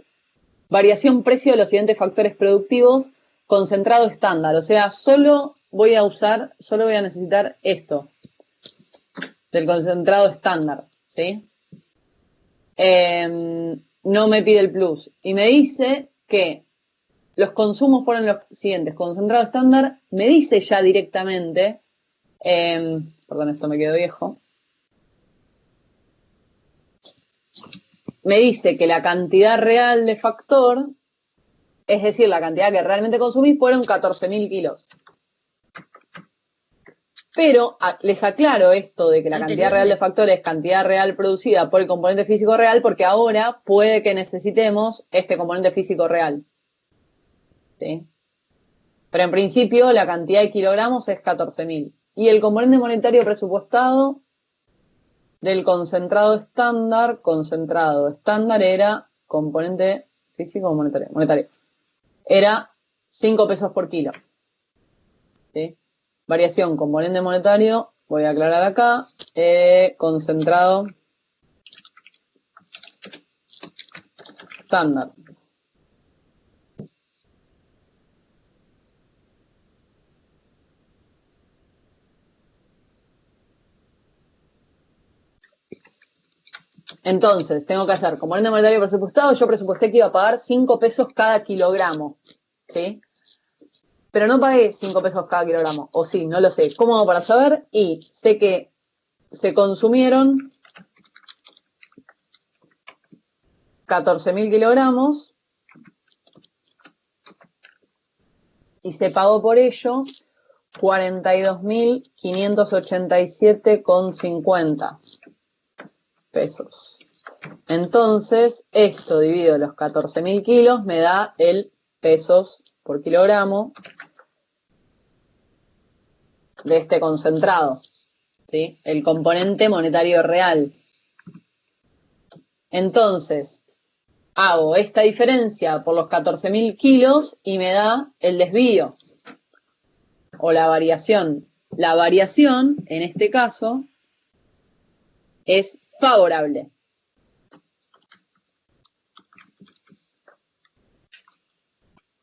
variación precio de los siguientes factores productivos, concentrado estándar. O sea, solo voy a necesitar esto, del concentrado estándar, ¿sí? No me pide el plus. Y me dice que los consumos fueron los siguientes. Concentrado estándar, me dice ya directamente, perdón, esto me quedó viejo. Me dice que la cantidad real de factor, es decir, la cantidad que realmente consumí, fueron 14.000 kilos. Pero les aclaro esto de que la cantidad real de factor es cantidad real producida por el componente físico real, porque ahora puede que necesitemos este componente físico real. ¿Sí? Pero en principio la cantidad de kilogramos es 14.000. Y el componente monetario presupuestado del concentrado estándar era componente físico o monetario. Era 5 pesos por kilo. ¿Sí? Variación componente monetario, voy a aclarar acá, concentrado estándar. Entonces, tengo que hacer componente monetario presupuestado. Yo presupuesté que iba a pagar 5 pesos cada kilogramo, ¿sí? Pero no pagué 5 pesos cada kilogramo, o sí, no lo sé. ¿Cómo hago para saber? Y sé que se consumieron 14.000 kilogramos y se pagó por ello 42.587,50 pesos. Entonces, esto dividido los 14.000 kilos me da el pesos por kilogramo de este concentrado, ¿sí? El componente monetario real. Entonces, hago esta diferencia por los 14.000 kilos y me da el desvío o la variación. La variación, en este caso, es favorable.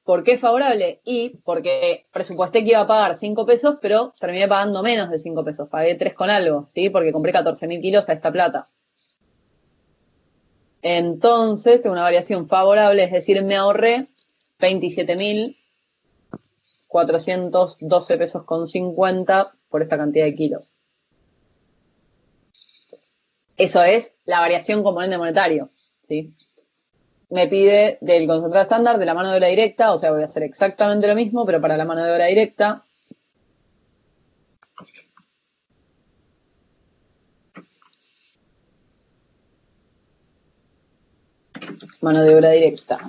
¿Por qué es favorable? Y porque presupuesté que iba a pagar 5 pesos, pero terminé pagando menos de 5 pesos. Pagué 3 con algo, ¿sí? Porque compré 14.000 kilos a esta plata. Entonces, tengo una variación favorable, es decir, me ahorré 27.412 pesos con 50 por esta cantidad de kilos. Eso es la variación componente monetario, ¿sí? Me pide del concentrado estándar de la mano de obra directa, o sea, voy a hacer exactamente lo mismo, pero para la mano de obra directa. Mano de obra directa.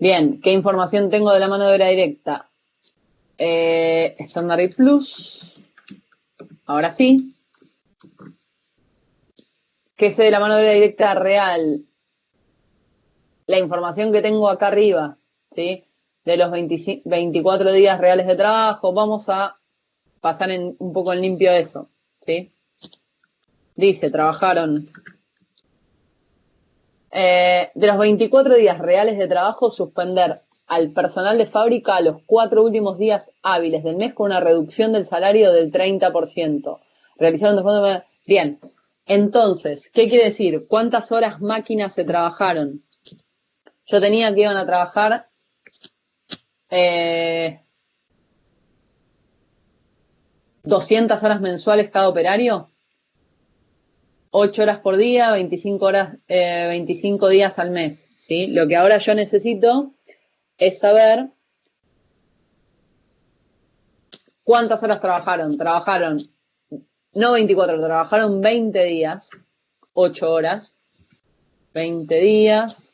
Bien, ¿qué información tengo de la mano de obra directa? Standard y Plus. Ahora sí. ¿Qué sé de la mano de obra directa real? La información que tengo acá arriba, ¿sí? De los 24 días reales de trabajo. Vamos a pasar un poco en limpio eso, ¿sí? Dice, trabajaron. De los 24 días reales de trabajo, suspender al personal de fábrica a los 4 últimos días hábiles del mes con una reducción del salario del 30%. Realizaron de fondo... Bien, entonces, ¿qué quiere decir? ¿Cuántas horas máquinas se trabajaron? Yo tenía que iban a trabajar 200 horas mensuales cada operario, 8 horas por día, 25 días al mes, ¿sí? Lo que ahora yo necesito es saber cuántas horas trabajaron. Trabajaron, no 24, trabajaron 20 días, 8 horas, 20 días,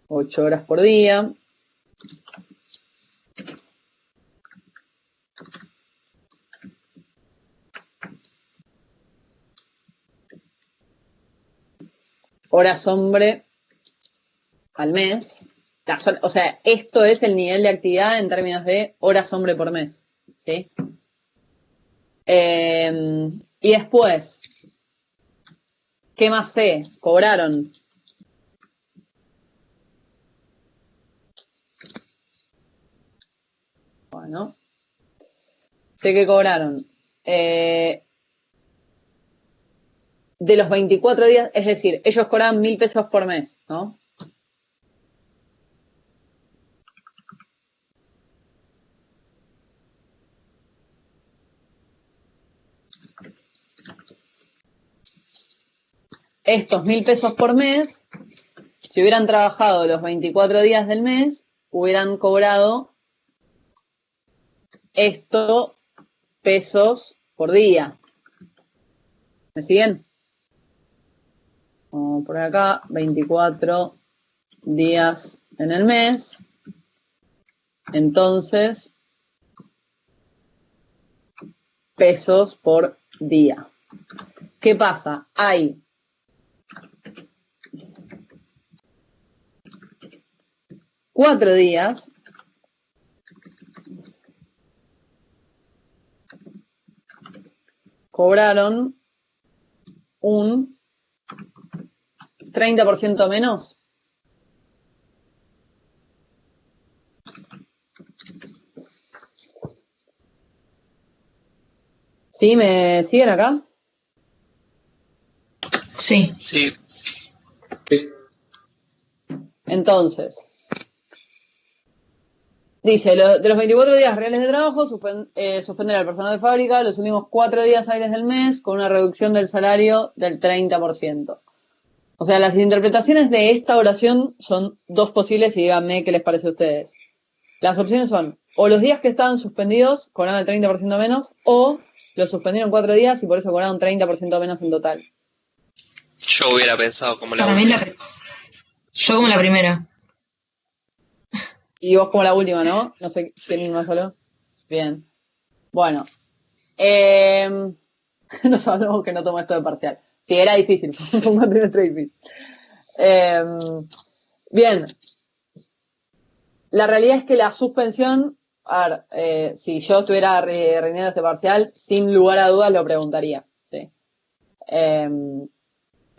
8 horas por día. Horas hombre al mes. O sea, esto es el nivel de actividad en términos de horas hombre por mes, ¿sí? Y después, ¿qué más sé? Cobraron. Bueno, sé que cobraron. De los 24 días, es decir, ellos cobraban 1.000 pesos por mes, ¿no? Estos 1.000 pesos por mes, si hubieran trabajado los 24 días del mes, hubieran cobrado esto pesos por día. ¿Me siguen? Vamos a poner acá 24 días en el mes. Entonces, pesos por día. ¿Qué pasa? Hay 4 días cobraron un 30% menos. ¿Sí? ¿Me siguen acá? Sí. Sí, Entonces, dice, de los 24 días reales de trabajo, suspender al personal de fábrica los últimos 4 días hábiles del mes con una reducción del salario del 30%. O sea, las interpretaciones de esta oración son dos posibles y díganme qué les parece a ustedes. Las opciones son, o los días que estaban suspendidos cobraron el 30% menos, o los suspendieron 4 días y por eso cobraron 30% menos en total. yo hubiera pensado como la Para mí última. yo como la primera. Y vos como la última, ¿no? No sé quién más habló. Bien. Bueno. No sabemos que no tomó esto de parcial. Sí, era difícil. Fue un trimestre difícil. Bien. La realidad es que la suspensión, a ver, si yo estuviera rendiendo este parcial, sin lugar a dudas lo preguntaría. ¿Sí?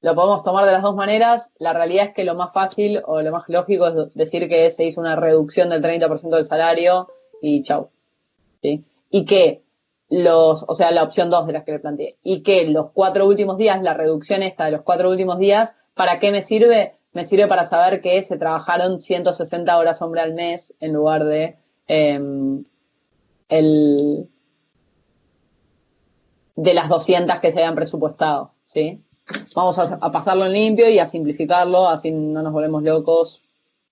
Lo podemos tomar de las dos maneras. La realidad es que lo más fácil o lo más lógico es decir que se hizo una reducción del 30% del salario y chau. ¿Sí? Y que o sea, la opción 2 de las que le planteé, y que los 4 últimos días, la reducción esta de los 4 últimos días, ¿para qué me sirve? Me sirve para saber que se trabajaron 160 horas hombre al mes en lugar de de las 200 que se habían presupuestado, ¿sí? Vamos a pasarlo en limpio y a simplificarlo, así no nos volvemos locos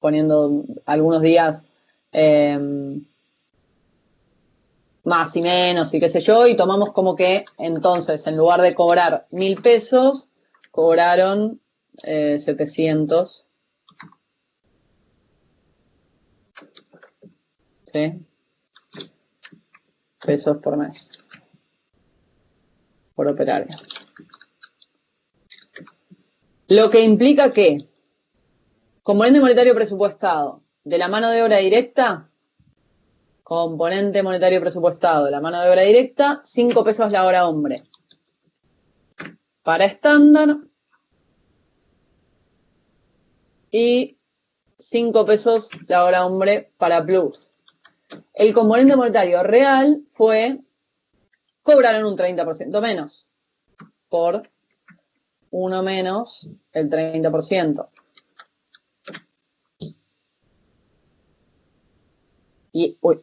poniendo algunos días más y menos y qué sé yo, y tomamos como que entonces en lugar de cobrar 1.000 pesos, cobraron 700. ¿Sí? Pesos por mes. Por operario. Lo que implica que componente monetario presupuestado de la mano de obra directa, componente monetario presupuestado de la mano de obra directa, 5 pesos la hora hombre. Para estándar y 5 pesos la hora hombre para plus. El componente monetario real fue, cobraron un 30% menos por 1 menos el 30%. Y, uy.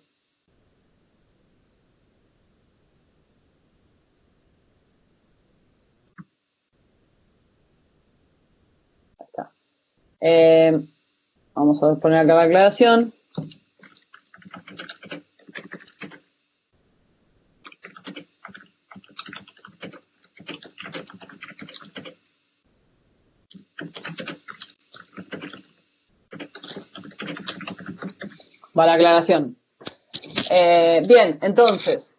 Ahí está. Vamos a poner acá la aclaración. Va la aclaración. Bien, entonces,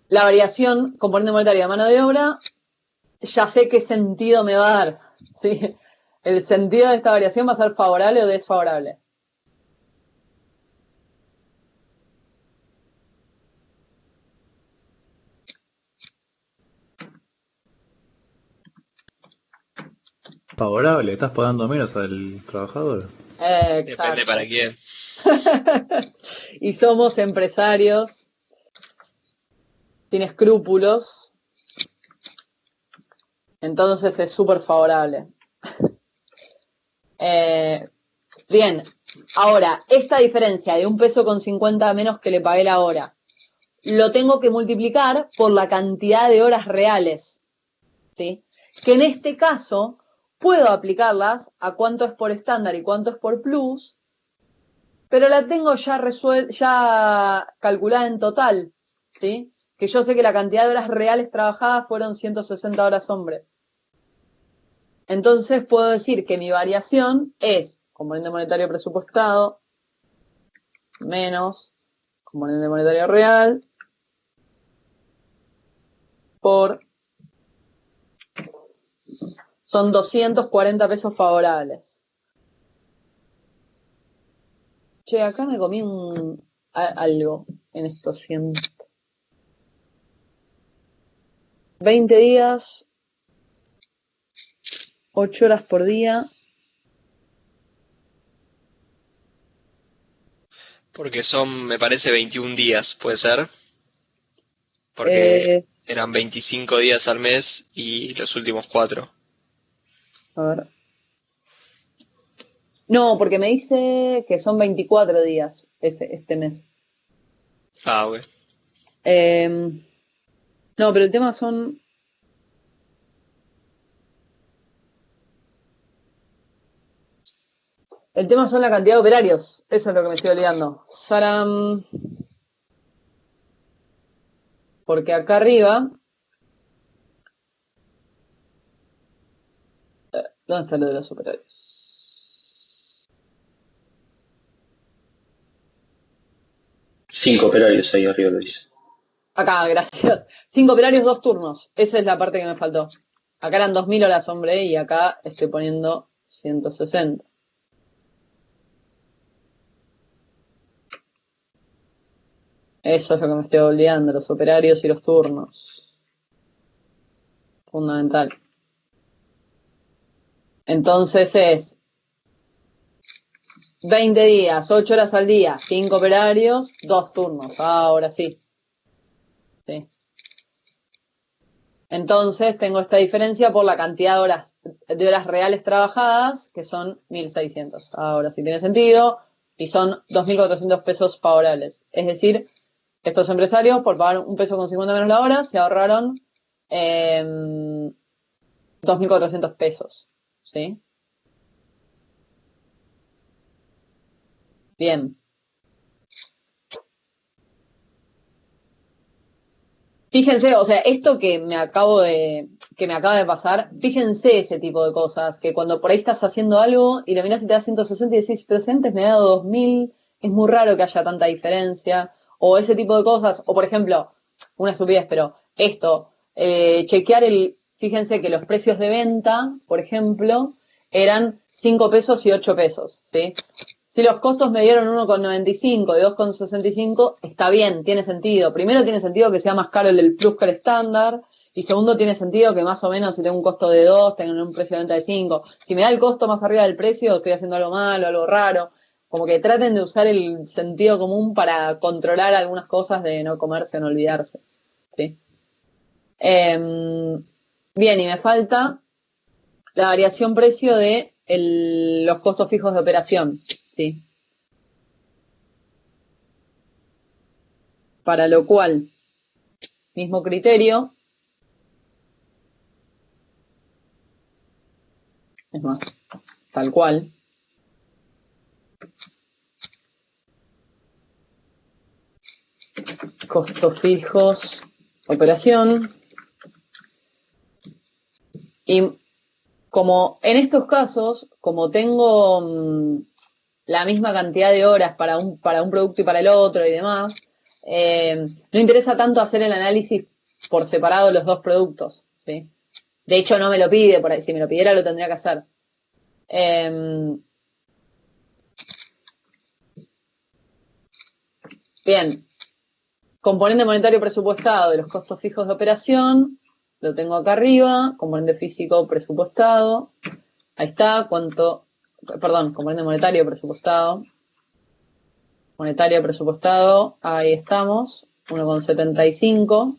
la variación componente monetario de mano de obra, ya sé qué sentido me va a dar. ¿Sí? El sentido de esta variación va a ser favorable o desfavorable. Favorable, estás pagando menos al trabajador. Depende para quién. Y somos empresarios sin escrúpulos, entonces es súper favorable. Bien, ahora, esta diferencia de 1,50 pesos menos que le pagué la hora, lo tengo que multiplicar por la cantidad de horas reales, ¿sí? Que en este caso puedo aplicarlas a cuánto es por estándar y cuánto es por plus, pero la tengo ya calculada en total, ¿sí? Que yo sé que la cantidad de horas reales trabajadas fueron 160 horas hombre. Entonces puedo decir que mi variación es componente monetario presupuestado menos componente monetario real por... Son 240 pesos favorables. Che, acá me comí algo en estos 100. 20 días, 8 horas por día. Porque son, me parece, 21 días, ¿puede ser? Porque eran 25 días al mes y los últimos 4. A ver. No, porque me dice que son 24 días este mes. Ah, ok. No, pero el tema son... El tema son la cantidad de operarios. Eso es lo que me estoy olvidando. Saram. Porque acá arriba... ¿Dónde está lo de los operarios? 5 operarios ahí arriba lo dice. Acá, gracias. 5 operarios, 2 turnos. Esa es la parte que me faltó. Acá eran 2000 horas, hombre, y acá estoy poniendo 160. Eso es lo que me estoy olvidando, los operarios y los turnos. Fundamental. Entonces es 20 días, 8 horas al día, 5 operarios, 2 turnos. Ahora sí. Sí. Entonces tengo esta diferencia por la cantidad de horas reales trabajadas, que son 1.600. Ahora sí tiene sentido. Y son 2.400 pesos favorables. Es decir, estos empresarios, por pagar 1,50 pesos menos la hora, se ahorraron 2.400 pesos. ¿Sí? Bien. Fíjense, o sea, esto que me acaba de pasar, fíjense ese tipo de cosas, que cuando por ahí estás haciendo algo y lo mirás y te da 160 y decís, pero si antes me ha dado 2000, es muy raro que haya tanta diferencia, o ese tipo de cosas, o por ejemplo, una estupidez, pero esto, chequear fíjense que los precios de venta, por ejemplo, eran 5 pesos y 8 pesos, ¿sí? Si los costos me dieron 1,95 y 2,65, está bien, tiene sentido. Primero tiene sentido que sea más caro el del Plus que el estándar. Y segundo tiene sentido que más o menos si tengo un costo de 2, tengo un precio de venta de 5. Si me da el costo más arriba del precio, estoy haciendo algo malo, algo raro. Como que traten de usar el sentido común para controlar algunas cosas de no comerse o no olvidarse. ¿Sí? Bien, y me falta la variación precio de los costos fijos de operación. ¿Sí? Para lo cual, mismo criterio, es más, tal cual, costos fijos, operación, y como en estos casos, como tengo la misma cantidad de horas para un producto y para el otro y demás, no interesa tanto hacer el análisis por separado de los dos productos, ¿sí? De hecho, no me lo pide, por ahí, si me lo pidiera lo tendría que hacer. Bien, componente monetario presupuestado de los costos fijos de operación, lo tengo acá arriba, componente físico presupuestado, ahí está, componente monetario presupuestado, ahí estamos, 1,75.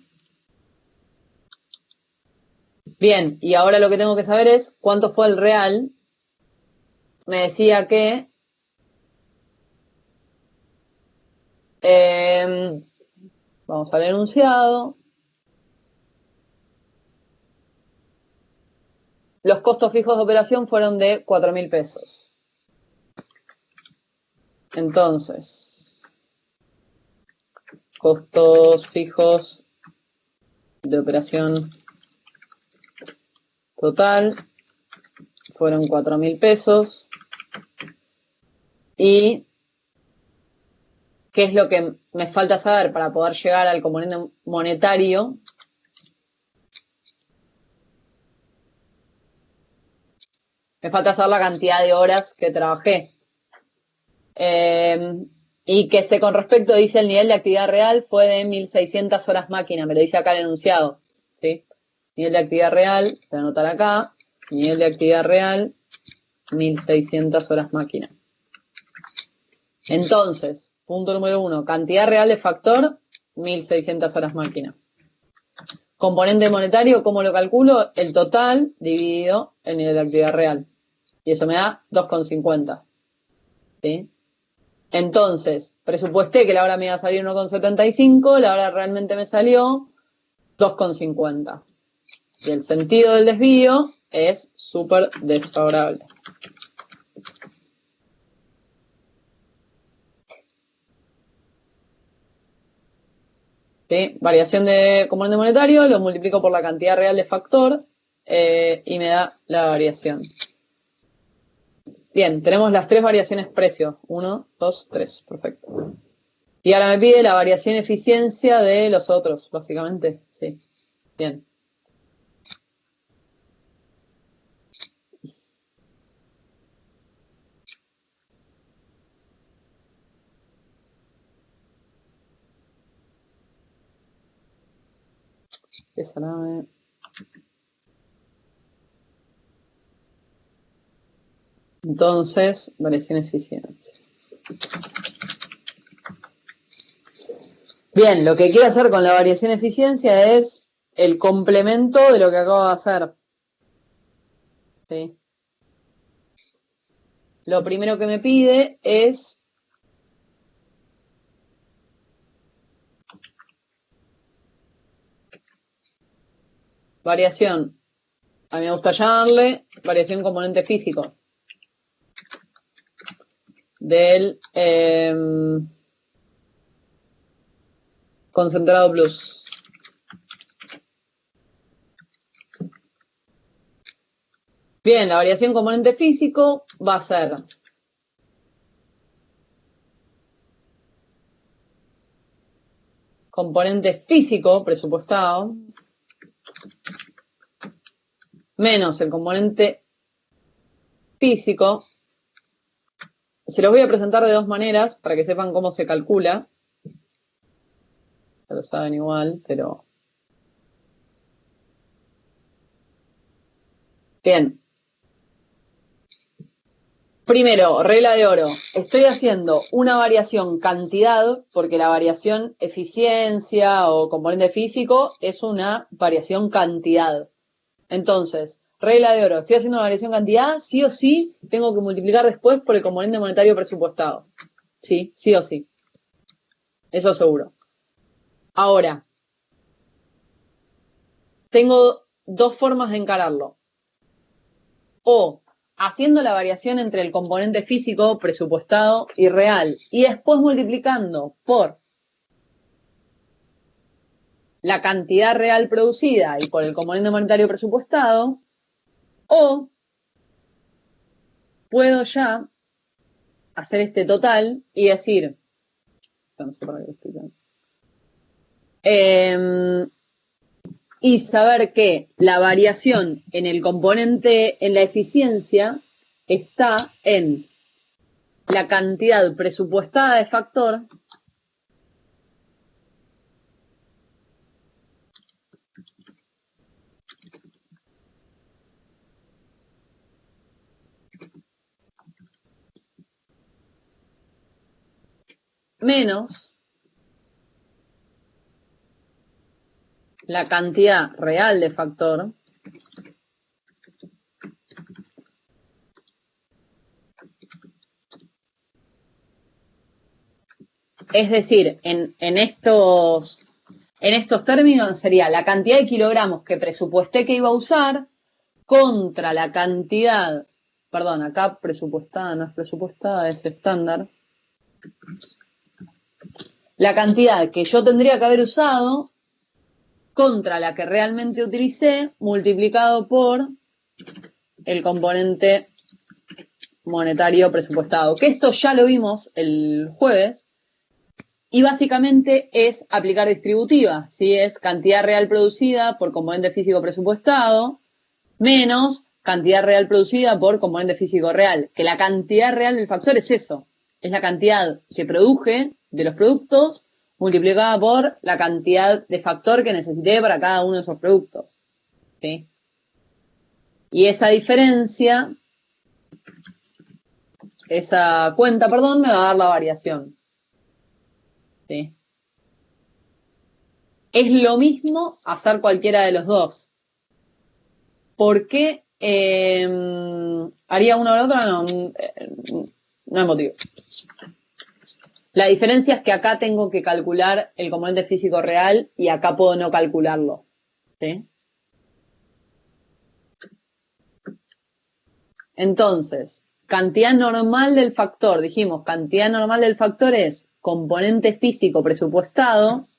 Bien, y ahora lo que tengo que saber es cuánto fue el real. Me decía que vamos al enunciado. Los costos fijos de operación fueron de 4.000 pesos. Entonces, costos fijos de operación total fueron 4.000 pesos. ¿Y qué es lo que me falta saber para poder llegar al componente monetario? Me falta saber la cantidad de horas que trabajé. Y que con respecto, dice, el nivel de actividad real fue de 1.600 horas máquina, me lo dice acá el enunciado, ¿sí? Nivel de actividad real, voy a anotar acá, nivel de actividad real, 1.600 horas máquina. Entonces, punto número 1, cantidad real de factor, 1.600 horas máquina. Componente monetario, ¿cómo lo calculo? El total dividido el nivel de actividad real. Y eso me da 2,50. ¿Sí? Entonces, presupuesté que la hora me iba a salir 1,75, la hora realmente me salió 2,50. Y el sentido del desvío es súper desfavorable. ¿Sí? Variación de componente monetario, lo multiplico por la cantidad real de factor y me da la variación. Bien, tenemos las tres variaciones precio. 1, 2, 3. Perfecto. Y ahora me pide la variación eficiencia de los otros, básicamente. Sí. Bien. Esa nave. Entonces, variación eficiencia. Bien, lo que quiero hacer con la variación eficiencia es el complemento de lo que acabo de hacer. ¿Sí? Lo primero que me pide es variación. A mí me gusta llamarle variación componente físico del concentrado plus. Bien, la variación componente físico va a ser componente físico presupuestado menos el componente físico. Se los voy a presentar de dos maneras para que sepan cómo se calcula. Ya lo saben igual, pero... Bien. Primero, regla de oro. Estoy haciendo una variación cantidad, porque la variación eficiencia o componente físico es una variación cantidad. Entonces, regla de oro. Estoy haciendo una variación cantidad, sí o sí tengo que multiplicar después por el componente monetario presupuestado. Sí, sí o sí. Eso seguro. Ahora, tengo dos formas de encararlo. O haciendo la variación entre el componente físico, presupuestado y real, y después multiplicando por la cantidad real producida y por el componente monetario presupuestado, o puedo ya hacer este total y decir, no sé para qué estoy y saber que la variación en el componente, en la eficiencia, está en la cantidad presupuestada de factor menos la cantidad real de factor es decir, en estos términos sería la cantidad de kilogramos que presupuesté que iba a usar contra la cantidad, perdón, acá presupuestada, no es presupuestada, es estándar, la cantidad que yo tendría que haber usado contra la que realmente utilicé, multiplicado por el componente monetario presupuestado. Que esto ya lo vimos el jueves, y básicamente es aplicar distributiva, ¿sí? Es cantidad real producida por componente físico presupuestado, menos cantidad real producida por componente físico real. Que la cantidad real del factor es eso, es la cantidad que produje de los productos multiplicada por la cantidad de factor que necesité para cada uno de esos productos. ¿Sí? Y esa diferencia, esa cuenta, perdón, me va a dar la variación. ¿Sí? Es lo mismo hacer cualquiera de los dos. ¿Por qué haría una o la otra? No, no hay motivo. La diferencia es que acá tengo que calcular el componente físico real y acá puedo no calcularlo. ¿Sí? Entonces, cantidad normal del factor. Dijimos, cantidad normal del factor es componente físico presupuestado,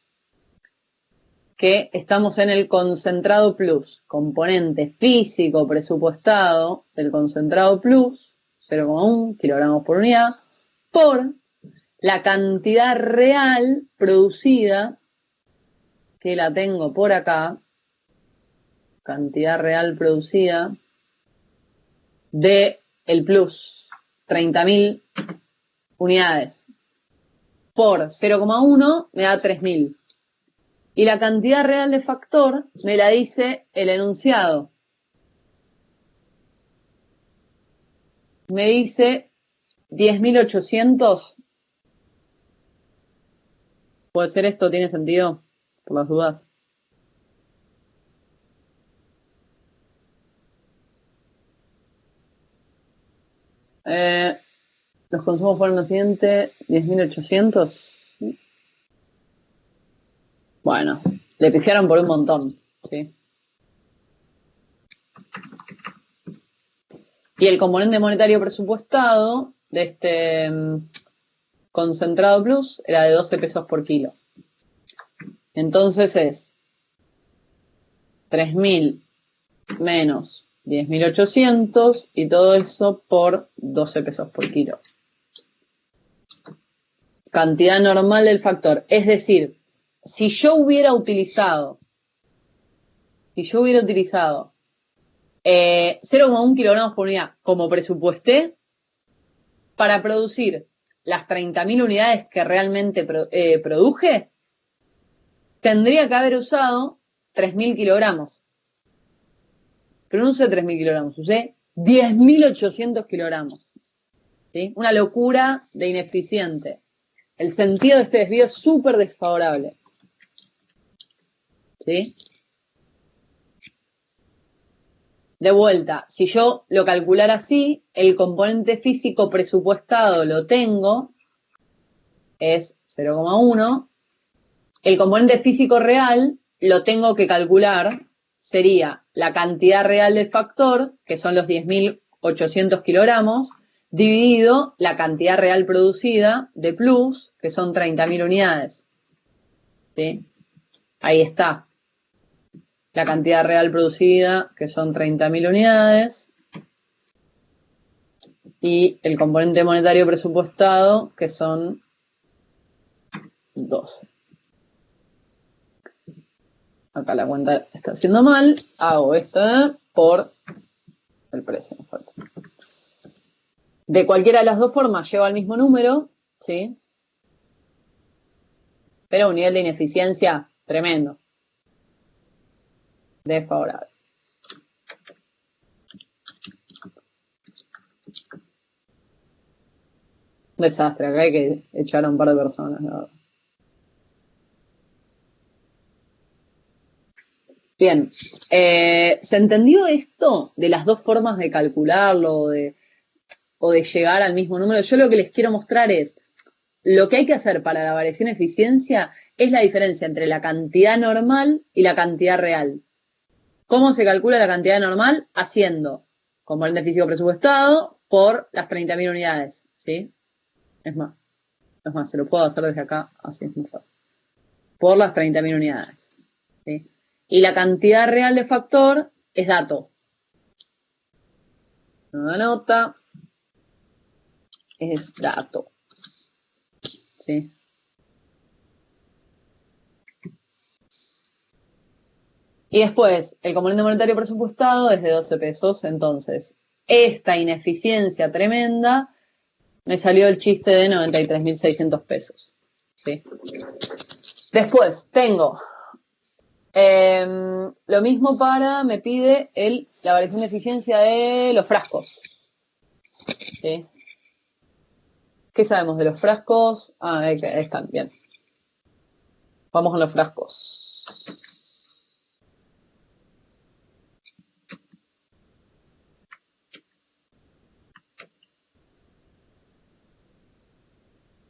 que estamos en el concentrado plus. Componente físico presupuestado del concentrado plus, 0,1 kilogramos por unidad, por la cantidad real producida, que la tengo por acá, cantidad real producida de el plus, 30.000 unidades, por 0,1 me da 3.000. Y la cantidad real de factor me la dice el enunciado. Me dice 10.800. ¿Puede ser esto? ¿Tiene sentido? Por las dudas. Los consumos fueron los siguientes, 10.800. Bueno, le pifiaron por un montón, ¿sí? Y el componente monetario presupuestado de este concentrado plus era de 12 pesos por kilo. Entonces es 3.000 menos 10.800 y todo eso por 12 pesos por kilo. Cantidad normal del factor. Es decir, si yo hubiera utilizado 0,1 kilogramos por unidad como presupuesté para producir las 30.000 unidades que realmente produje, tendría que haber usado 3.000 kilogramos. Pero no usé 3.000 kilogramos, usé 10.800 kilogramos. ¿Sí? Una locura de ineficiente. El sentido de este desvío es súper desfavorable. ¿Sí? De vuelta, si yo lo calculara así, el componente físico presupuestado lo tengo, es 0,1. El componente físico real lo tengo que calcular, sería la cantidad real del factor, que son los 10.800 kilogramos, dividido la cantidad real producida de plus, que son 30.000 unidades. ¿Sí? Ahí está. La cantidad real producida, que son 30.000 unidades. Y el componente monetario presupuestado, que son 12. Acá la cuenta está haciendo mal. Hago esto por el precio. De cualquiera de las dos formas lleva el mismo número, ¿sí? Pero un nivel de ineficiencia tremendo. Desfavorable. Un desastre. Acá hay que echar a un par de personas, la verdad. Bien. ¿Se entendió esto de las dos formas de calcularlo o de llegar al mismo número? Yo lo que les quiero mostrar es lo que hay que hacer para la variación de eficiencia es la diferencia entre la cantidad normal y la cantidad real. ¿Cómo se calcula la cantidad normal? Haciendo componente físico presupuestado por las 30.000 unidades, ¿sí? Es más, se lo puedo hacer desde acá, así es muy fácil. Por las 30.000 unidades, ¿sí? Y la cantidad real de factor es dato. Una nota es dato, ¿sí? Y después, el componente monetario presupuestado es de 12 pesos. Entonces, esta ineficiencia tremenda me salió el chiste de 93.600 pesos. ¿Sí? Después, tengo lo mismo me pide la variación de eficiencia de los frascos. ¿Sí? ¿Qué sabemos de los frascos? Ahí están, bien. Vamos con los frascos.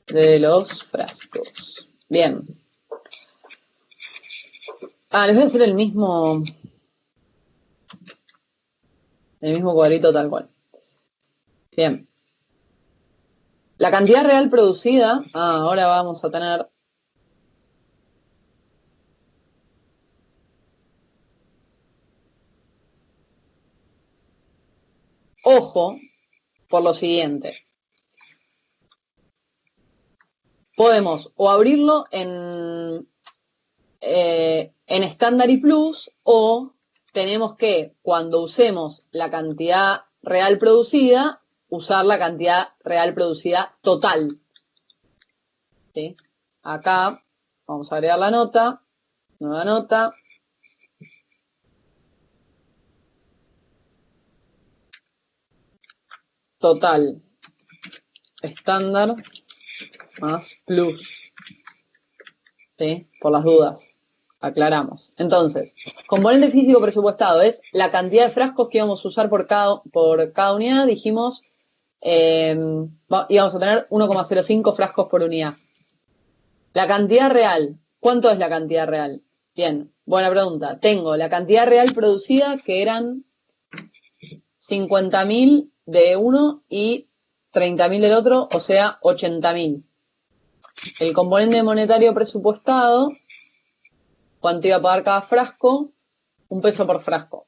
De los frascos. Bien. Les voy a hacer el mismo cuadrito tal cual. Bien. La cantidad real producida, ahora vamos a tener ojo por lo siguiente. Podemos o abrirlo en estándar y plus, o tenemos que, cuando usemos la cantidad real producida, usar la cantidad real producida total. ¿Sí? Acá vamos a agregar la nota, nueva nota. Total, estándar más plus. ¿Sí? Por las dudas, aclaramos. Entonces, componente físico presupuestado es la cantidad de frascos que íbamos a usar por cada unidad. Dijimos, íbamos a tener 1,05 frascos por unidad. La cantidad real, ¿cuánto es la cantidad real? Bien, buena pregunta. Tengo la cantidad real producida, que eran 50.000 de uno y 30.000 del otro, o sea, 80.000. El componente monetario presupuestado, ¿cuánto iba a pagar cada frasco? 1 peso por frasco.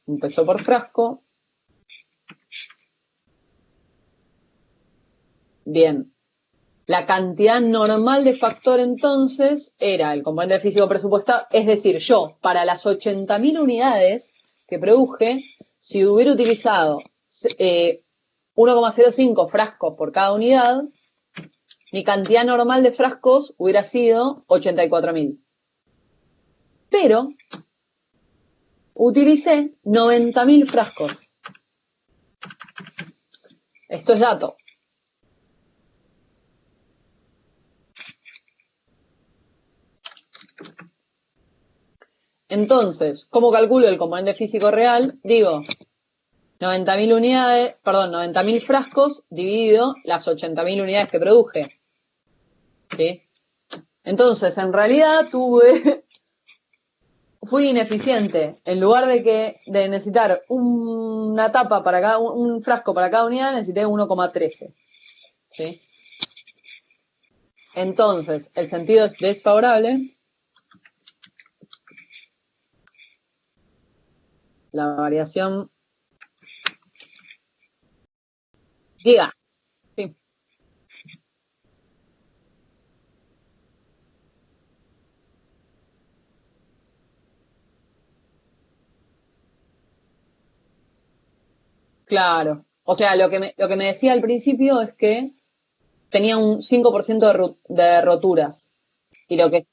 1 peso por frasco. Bien. La cantidad normal de factor entonces era el componente físico presupuestado, es decir, yo para las 80.000 unidades que produje, si hubiera utilizado 1,05 frascos por cada unidad, mi cantidad normal de frascos hubiera sido 84.000. Pero utilicé 90.000 frascos. Esto es dato. Entonces, ¿cómo calculo el componente físico real? Digo, 90.000 unidades, perdón, 90.000 frascos dividido las 80.000 unidades que produje. ¿Sí? Entonces, en realidad fui ineficiente. En lugar de necesitar una tapa para cada un frasco para cada unidad, necesité 1,13. ¿Sí? Entonces, el sentido es desfavorable. La variación giga. Sí. Claro. O sea, lo que me decía al principio es que tenía un 5% de roturas. Y lo que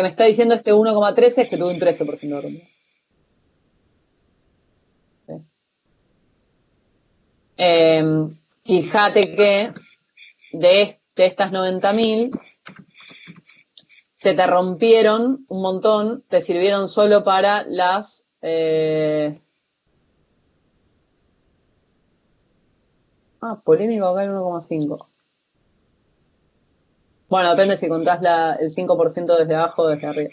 me está diciendo este 1,13 es que tuve un 13% de roturas. Fíjate que de estas 90.000 se te rompieron un montón, te sirvieron solo para las polémico acá el 1,5. Bueno, depende si contás el 5% desde abajo o desde arriba.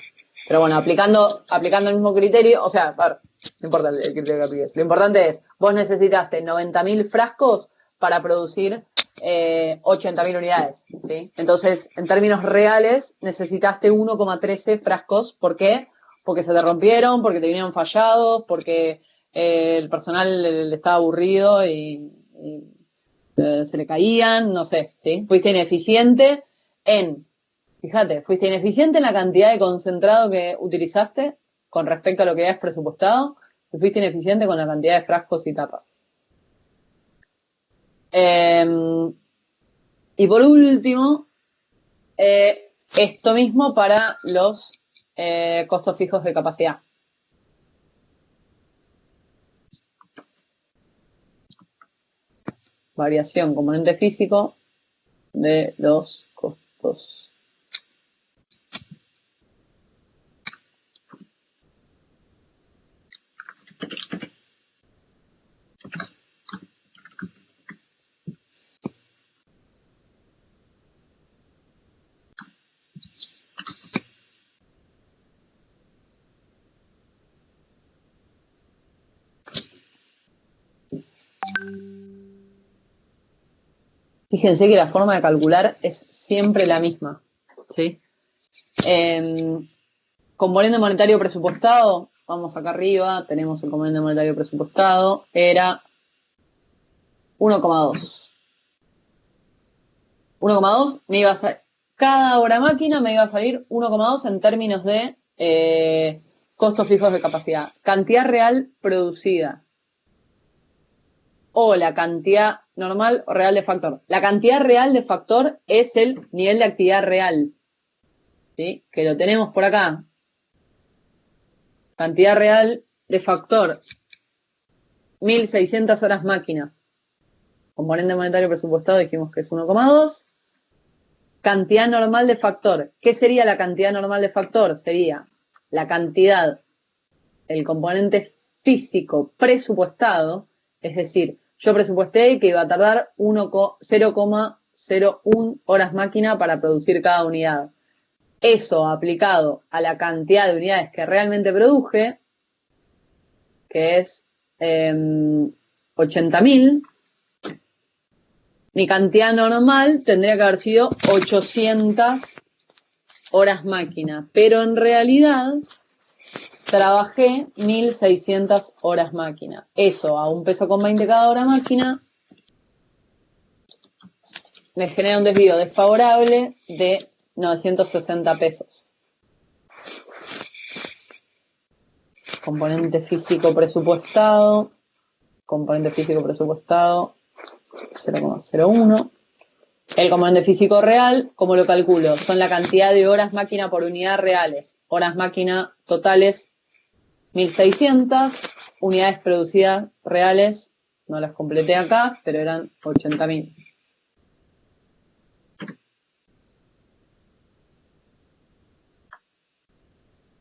Pero bueno, aplicando el mismo criterio, o sea, no importa el criterio que apliques. Lo importante es, vos necesitaste 90.000 frascos para producir 80.000 unidades, ¿sí? Entonces, en términos reales, necesitaste 1,13 frascos. ¿Por qué? Porque se te rompieron, porque te vinieron fallados, porque el personal le estaba aburrido y se le caían, no sé, ¿sí? Fuiste ineficiente fuiste ineficiente en la cantidad de concentrado que utilizaste con respecto a lo que habías presupuestado, y fuiste ineficiente con la cantidad de frascos y tapas. Y por último, esto mismo para los costos fijos de capacidad. Variación componente físico de los costos. Fíjense que la forma de calcular es siempre la misma, ¿sí? Componente monetario presupuestado, vamos acá arriba, tenemos el componente monetario presupuestado, era 1,2. 1,2 me iba a salir, cada hora máquina me iba a salir 1,2 en términos de costos fijos de capacidad. Cantidad real producida. O la cantidad normal o real de factor. La cantidad real de factor es el nivel de actividad real, ¿sí? Que lo tenemos por acá. Cantidad real de factor, 1.600 horas máquina. Componente monetario presupuestado dijimos que es 1,2. Cantidad normal de factor. ¿Qué sería la cantidad normal de factor? Sería la cantidad, el componente físico presupuestado, es decir, yo presupuesté que iba a tardar 0,01 horas máquina para producir cada unidad. Eso aplicado a la cantidad de unidades que realmente produje, que es 80.000, mi cantidad normal tendría que haber sido 800 horas máquina. Pero en realidad trabajé 1.600 horas máquina. Eso a 1,20 cada hora máquina me genera un desvío desfavorable de 960 pesos. Componente físico presupuestado. Componente físico presupuestado 0,01. El componente físico real, ¿cómo lo calculo? Son la cantidad de horas máquina por unidad reales. Horas máquina totales 1.600. Unidades producidas reales, no las completé acá, pero eran 80.000.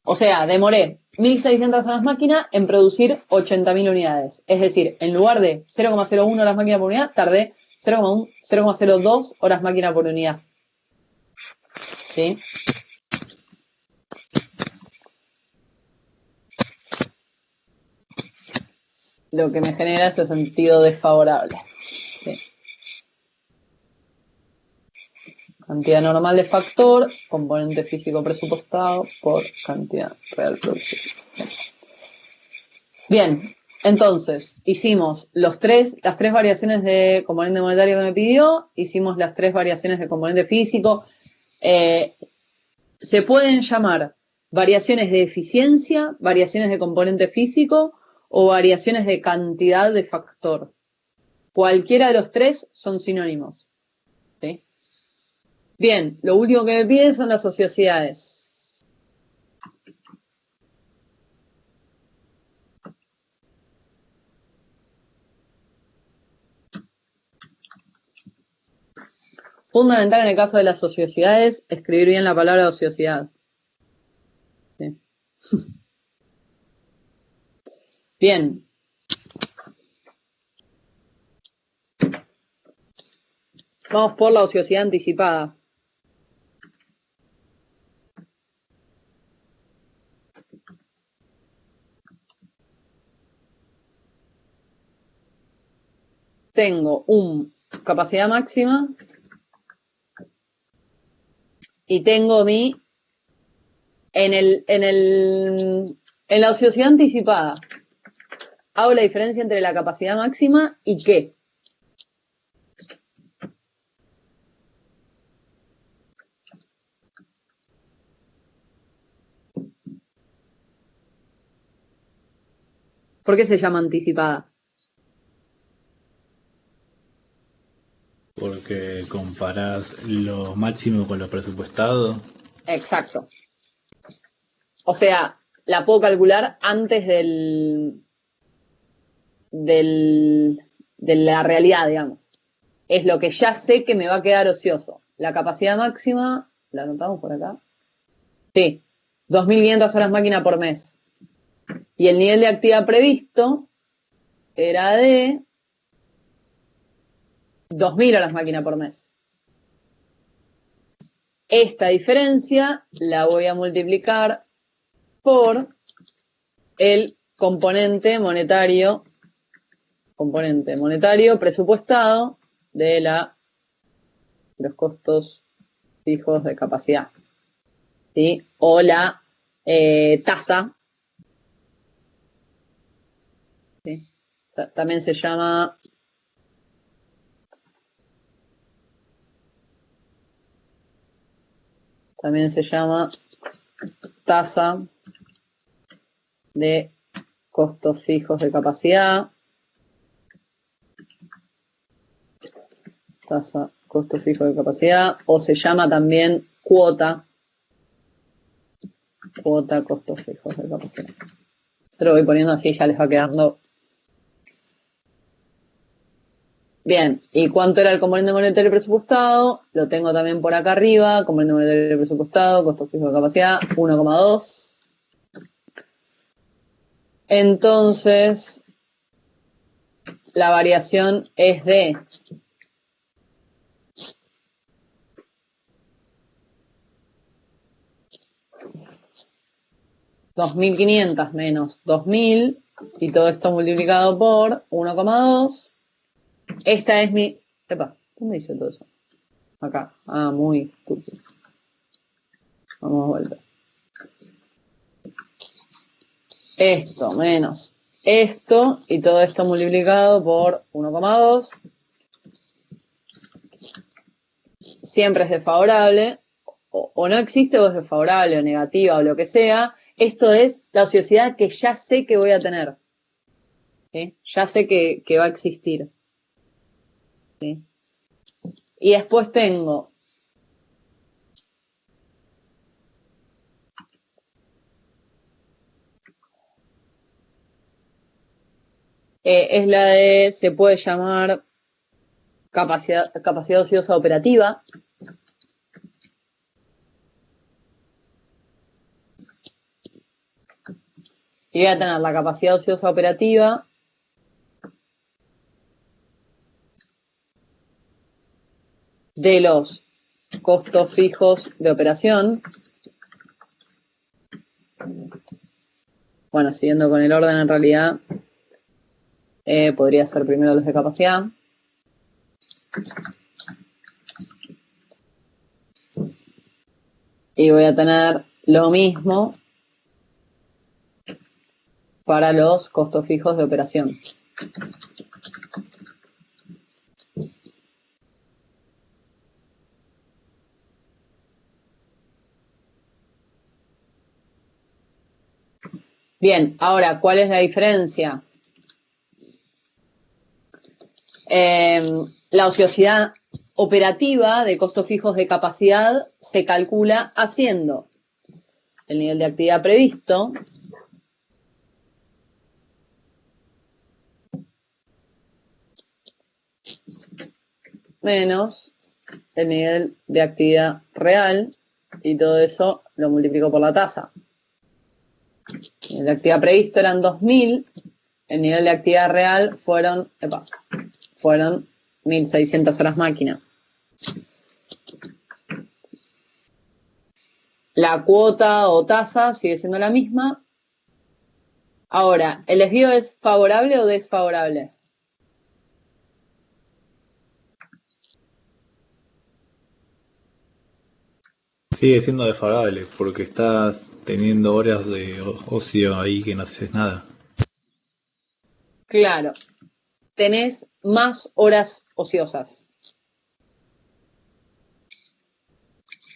O sea, demoré 1.600 horas máquina en producir 80.000 unidades. Es decir, en lugar de 0,01 horas máquina por unidad, tardé 0,02 horas máquina por unidad. ¿Sí? Lo que me genera ese sentido desfavorable. ¿Sí? Cantidad normal de factor, componente físico presupuestado por cantidad real producida. Bien, entonces hicimos las tres variaciones de componente monetario que me pidió, hicimos las 3 variaciones de componente físico. Se pueden llamar variaciones de eficiencia, variaciones de componente físico o variaciones de cantidad de factor. Cualquiera de los 3 son sinónimos. ¿Sí? Bien, lo último que me piden son las ociosidades. Fundamental en el caso de las ociosidades, escribir bien la palabra ociosidad. ¿Sí? Bien. Vamos por la ociosidad anticipada. Tengo una capacidad máxima y tengo en la ociosidad anticipada hago la diferencia entre la capacidad máxima y qué. ¿Por qué se llama anticipada? Porque comparás lo máximo con lo presupuestado. Exacto. O sea, la puedo calcular antes de la realidad, digamos. Es lo que ya sé que me va a quedar ocioso. La capacidad máxima, ¿la anotamos por acá? Sí, 2.500 horas máquina por mes. Y el nivel de actividad previsto era de 2.000 horas máquina por mes. Esta diferencia la voy a multiplicar por el componente monetario presupuestado de los costos fijos de capacidad. ¿Sí? O la tasa. ¿Sí? También se llama tasa de costos fijos de capacidad. Tasa, costo fijo de capacidad, o se llama también cuota costos fijos de capacidad. Yo lo voy poniendo así, ya les va quedando. Bien, ¿y cuánto era el componente monetario presupuestado? Lo tengo también por acá arriba, componente monetario presupuestado, costo fijo de capacidad, 1,2. Entonces, la variación es de 2.500 menos 2.000 y todo esto multiplicado por 1,2. Esta es mi... Epa, ¿dónde dice todo eso? Acá. Ah, muy estúpido. Vamos a volver. esto menos esto, y todo esto multiplicado por 1,2. Siempre es desfavorable, o no existe o es desfavorable, o negativa, o lo que sea. Esto es la ociosidad que ya sé que voy a tener. ¿Sí? Ya sé que va a existir. ¿Sí? Y después tengo es la de, se puede llamar capacidad ociosa operativa. Y voy a tener la capacidad ociosa operativa de los costos fijos de operación. Bueno, siguiendo con el orden, en realidad podría ser primero los de capacidad. Y voy a tener lo mismo para los costos fijos de operación. Bien, ahora, ¿cuál es la diferencia? La ociosidad operativa de costos fijos de capacidad se calcula haciendo el nivel de actividad previsto menos el nivel de actividad real, y todo eso lo multiplico por la tasa. El nivel de actividad previsto eran 2000, el nivel de actividad real fueron 1600 horas máquina. La cuota o tasa sigue siendo la misma. Ahora, ¿el desvío es favorable o desfavorable? Sigue siendo desfavorable porque estás teniendo horas de ocio ahí que no haces nada. Claro, tenés más horas ociosas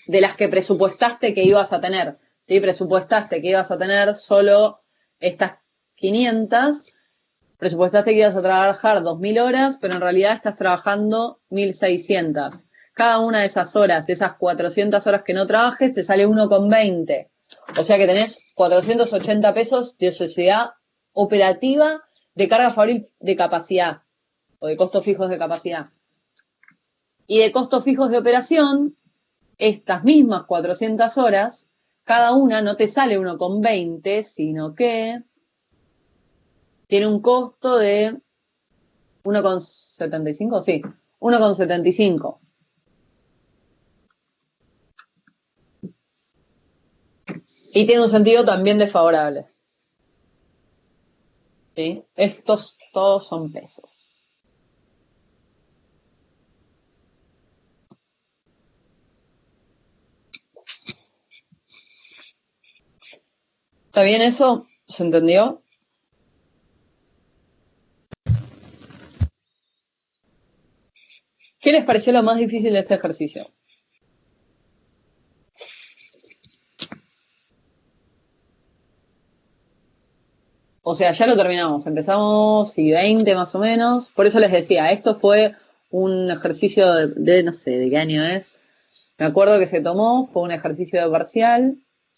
de las que presupuestaste que ibas a tener. ¿Sí? Presupuestaste que ibas a tener solo estas 500, presupuestaste que ibas a trabajar 2000 horas, pero en realidad estás trabajando 1600. Cada una de esas horas, de esas 400 horas que no trabajes, te sale 1,20. O sea que tenés 480 pesos de ociosidad operativa de carga fabril de capacidad, o de costos fijos de capacidad. Y de costos fijos de operación, estas mismas 400 horas, cada una no te sale 1,20, sino que tiene un costo de 1,75, sí, 1,75. Y tiene un sentido también desfavorable. ¿Sí? Estos todos son pesos. ¿Está bien eso? ¿Se entendió? ¿Qué les pareció lo más difícil de este ejercicio? O sea, ya lo terminamos. Empezamos y 20 más o menos. Por eso les decía, esto fue un ejercicio de no sé, ¿de qué año es? Me acuerdo que se tomó, fue un ejercicio de parcial.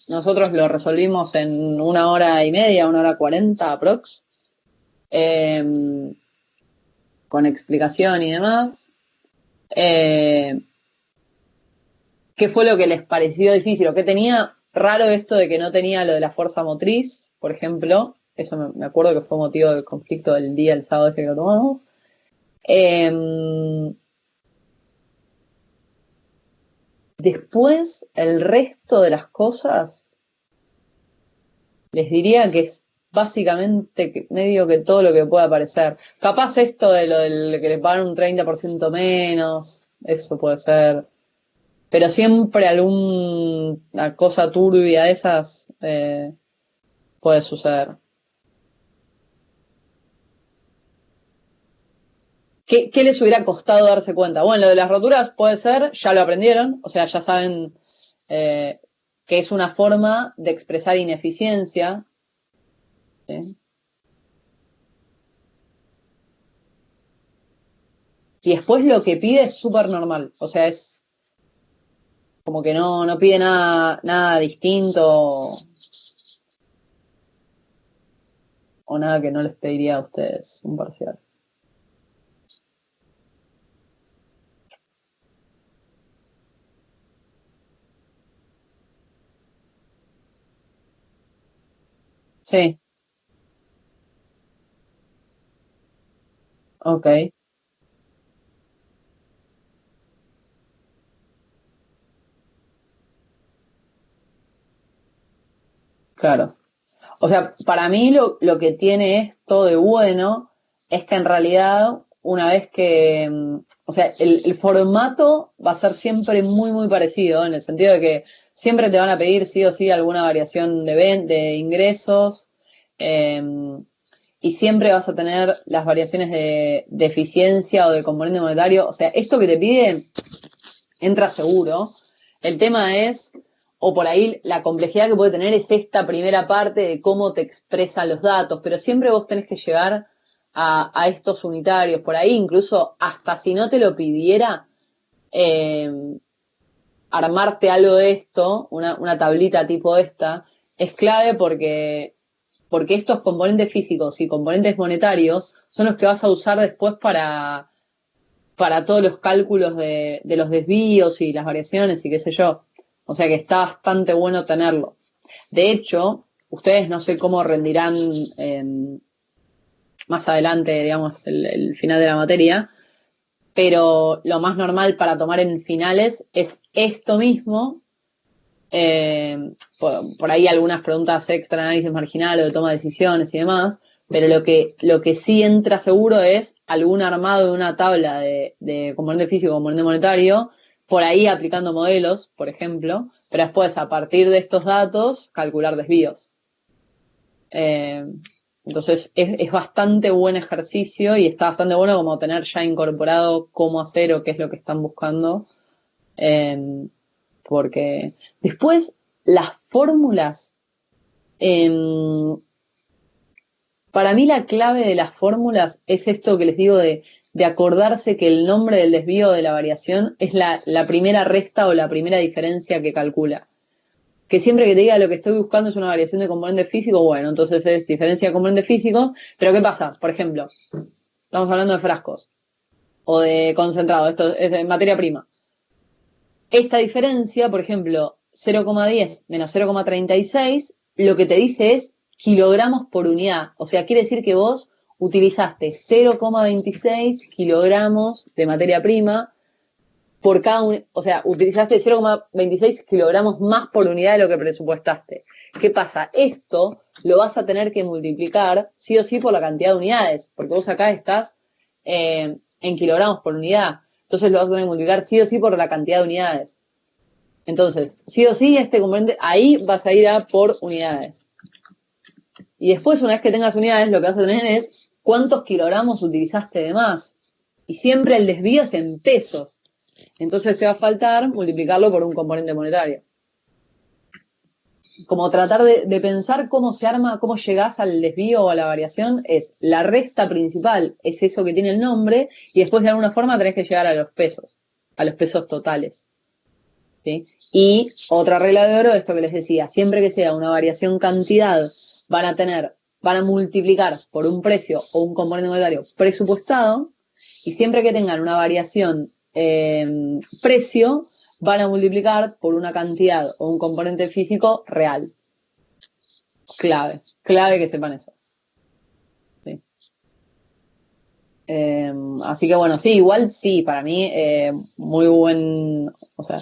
Nosotros lo resolvimos en 1 hora y media, 1 hora 40 aprox. Con explicación y demás. ¿Qué fue lo que les pareció difícil? ¿O qué tenía raro esto de que no tenía lo de la fuerza motriz, por ejemplo? Eso me acuerdo que fue motivo del conflicto del día, el sábado ese que lo tomamos. Después, el resto de las cosas, les diría que es básicamente medio que todo lo que pueda aparecer. Capaz esto de lo del que le pagan un 30% menos, eso puede ser. Pero siempre alguna cosa turbia de esas puede suceder. ¿qué les hubiera costado darse cuenta? Bueno, lo de las roturas puede ser, ya lo aprendieron, o sea, ya saben que es una forma de expresar ineficiencia. ¿Sí? Y después lo que pide es súper normal, o sea, es como que no pide nada distinto o nada que no les pediría a ustedes un parcial. Sí, ok, claro. O sea, para mí lo que tiene esto de bueno es que en realidad una vez que, o sea, el formato va a ser siempre muy, muy parecido, en el sentido de que siempre te van a pedir sí o sí alguna variación de ingresos, eh, y siempre vas a tener las variaciones de eficiencia o de componente monetario. O sea, esto que te piden entra seguro. El tema es, o por ahí la complejidad que puede tener es esta primera parte de cómo te expresan los datos, pero siempre vos tenés que llegar a estos unitarios. Por ahí incluso hasta si no te lo pidiera, eh, armarte algo de esto, una tablita tipo esta, es clave porque estos componentes físicos y componentes monetarios son los que vas a usar después para todos los cálculos de los desvíos y las variaciones y qué sé yo. O sea que está bastante bueno tenerlo. De hecho, ustedes no sé cómo rendirán más adelante, digamos, el final de la materia, pero lo más normal para tomar en finales es esto mismo. Por ahí algunas preguntas extra, análisis marginal o de toma de decisiones y demás, pero lo que sí entra seguro es algún armado de una tabla de componente físico, componente monetario, por ahí aplicando modelos, por ejemplo, pero después a partir de estos datos calcular desvíos. Entonces es bastante buen ejercicio y está bastante bueno como tener ya incorporado cómo hacer o qué es lo que están buscando. Porque después las fórmulas, para mí la clave de las fórmulas es esto que les digo de acordarse que el nombre del desvío de la variación es la primera resta o la primera diferencia que calcula. Que siempre que te diga lo que estoy buscando es una variación de componente físico, bueno, entonces es diferencia de componente físico, pero ¿qué pasa? Por ejemplo, estamos hablando de frascos o de concentrado, esto es de materia prima. Esta diferencia, por ejemplo, 0,10 menos 0,36, lo que te dice es kilogramos por unidad. O sea, quiere decir que vos utilizaste 0,26 kilogramos de materia prima por cada o sea, utilizaste 0,26 kilogramos más por unidad de lo que presupuestaste. ¿Qué pasa? Esto lo vas a tener que multiplicar sí o sí por la cantidad de unidades, porque vos acá estás en kilogramos por unidad. Entonces lo vas a tener que multiplicar sí o sí por la cantidad de unidades. Entonces, sí o sí, este componente, ahí vas a ir a por unidades. Y después, una vez que tengas unidades, lo que vas a tener es cuántos kilogramos utilizaste de más. Y siempre el desvío es en pesos. Entonces te va a faltar multiplicarlo por un componente monetario. Como tratar de pensar cómo se arma, cómo llegás al desvío o a la variación, es la resta principal, es eso que tiene el nombre, y después de alguna forma tenés que llegar a los pesos totales. ¿Sí? Y otra regla de oro, esto que les decía, siempre que sea una variación cantidad, van a multiplicar por un precio o un componente monetario presupuestado, y siempre que tengan una variación precio, van a multiplicar por una cantidad o un componente físico real. Clave que sepan eso. Sí. Así que bueno, sí, igual sí, para mí muy buen, o sea,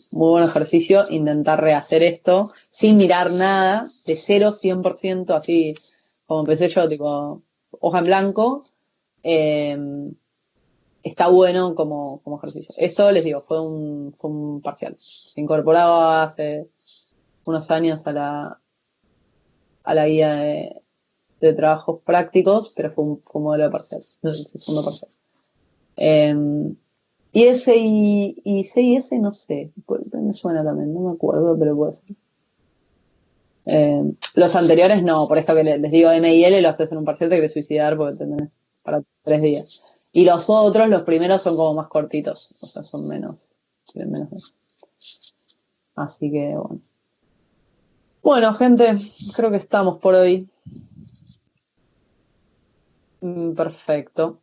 muy buen ejercicio intentar rehacer esto sin mirar nada, de 0, 100%, así como empecé yo, tipo, hoja en blanco. Está bueno como ejercicio. Esto, les digo, fue un parcial. Se incorporaba hace unos años a la guía de trabajos prácticos, pero fue un modelo de parcial. No sé si es segundo parcial. Y ese y C y S no sé, me suena también, no me acuerdo, pero puede ser. Los anteriores no, por esto que les digo M y L, lo haces en un parcial, te querés suicidar porque tenés para 3 días. Y los otros, los primeros son como más cortitos, o sea, son menos, tienen menos. Así que bueno. Bueno, gente, creo que estamos por hoy. Perfecto.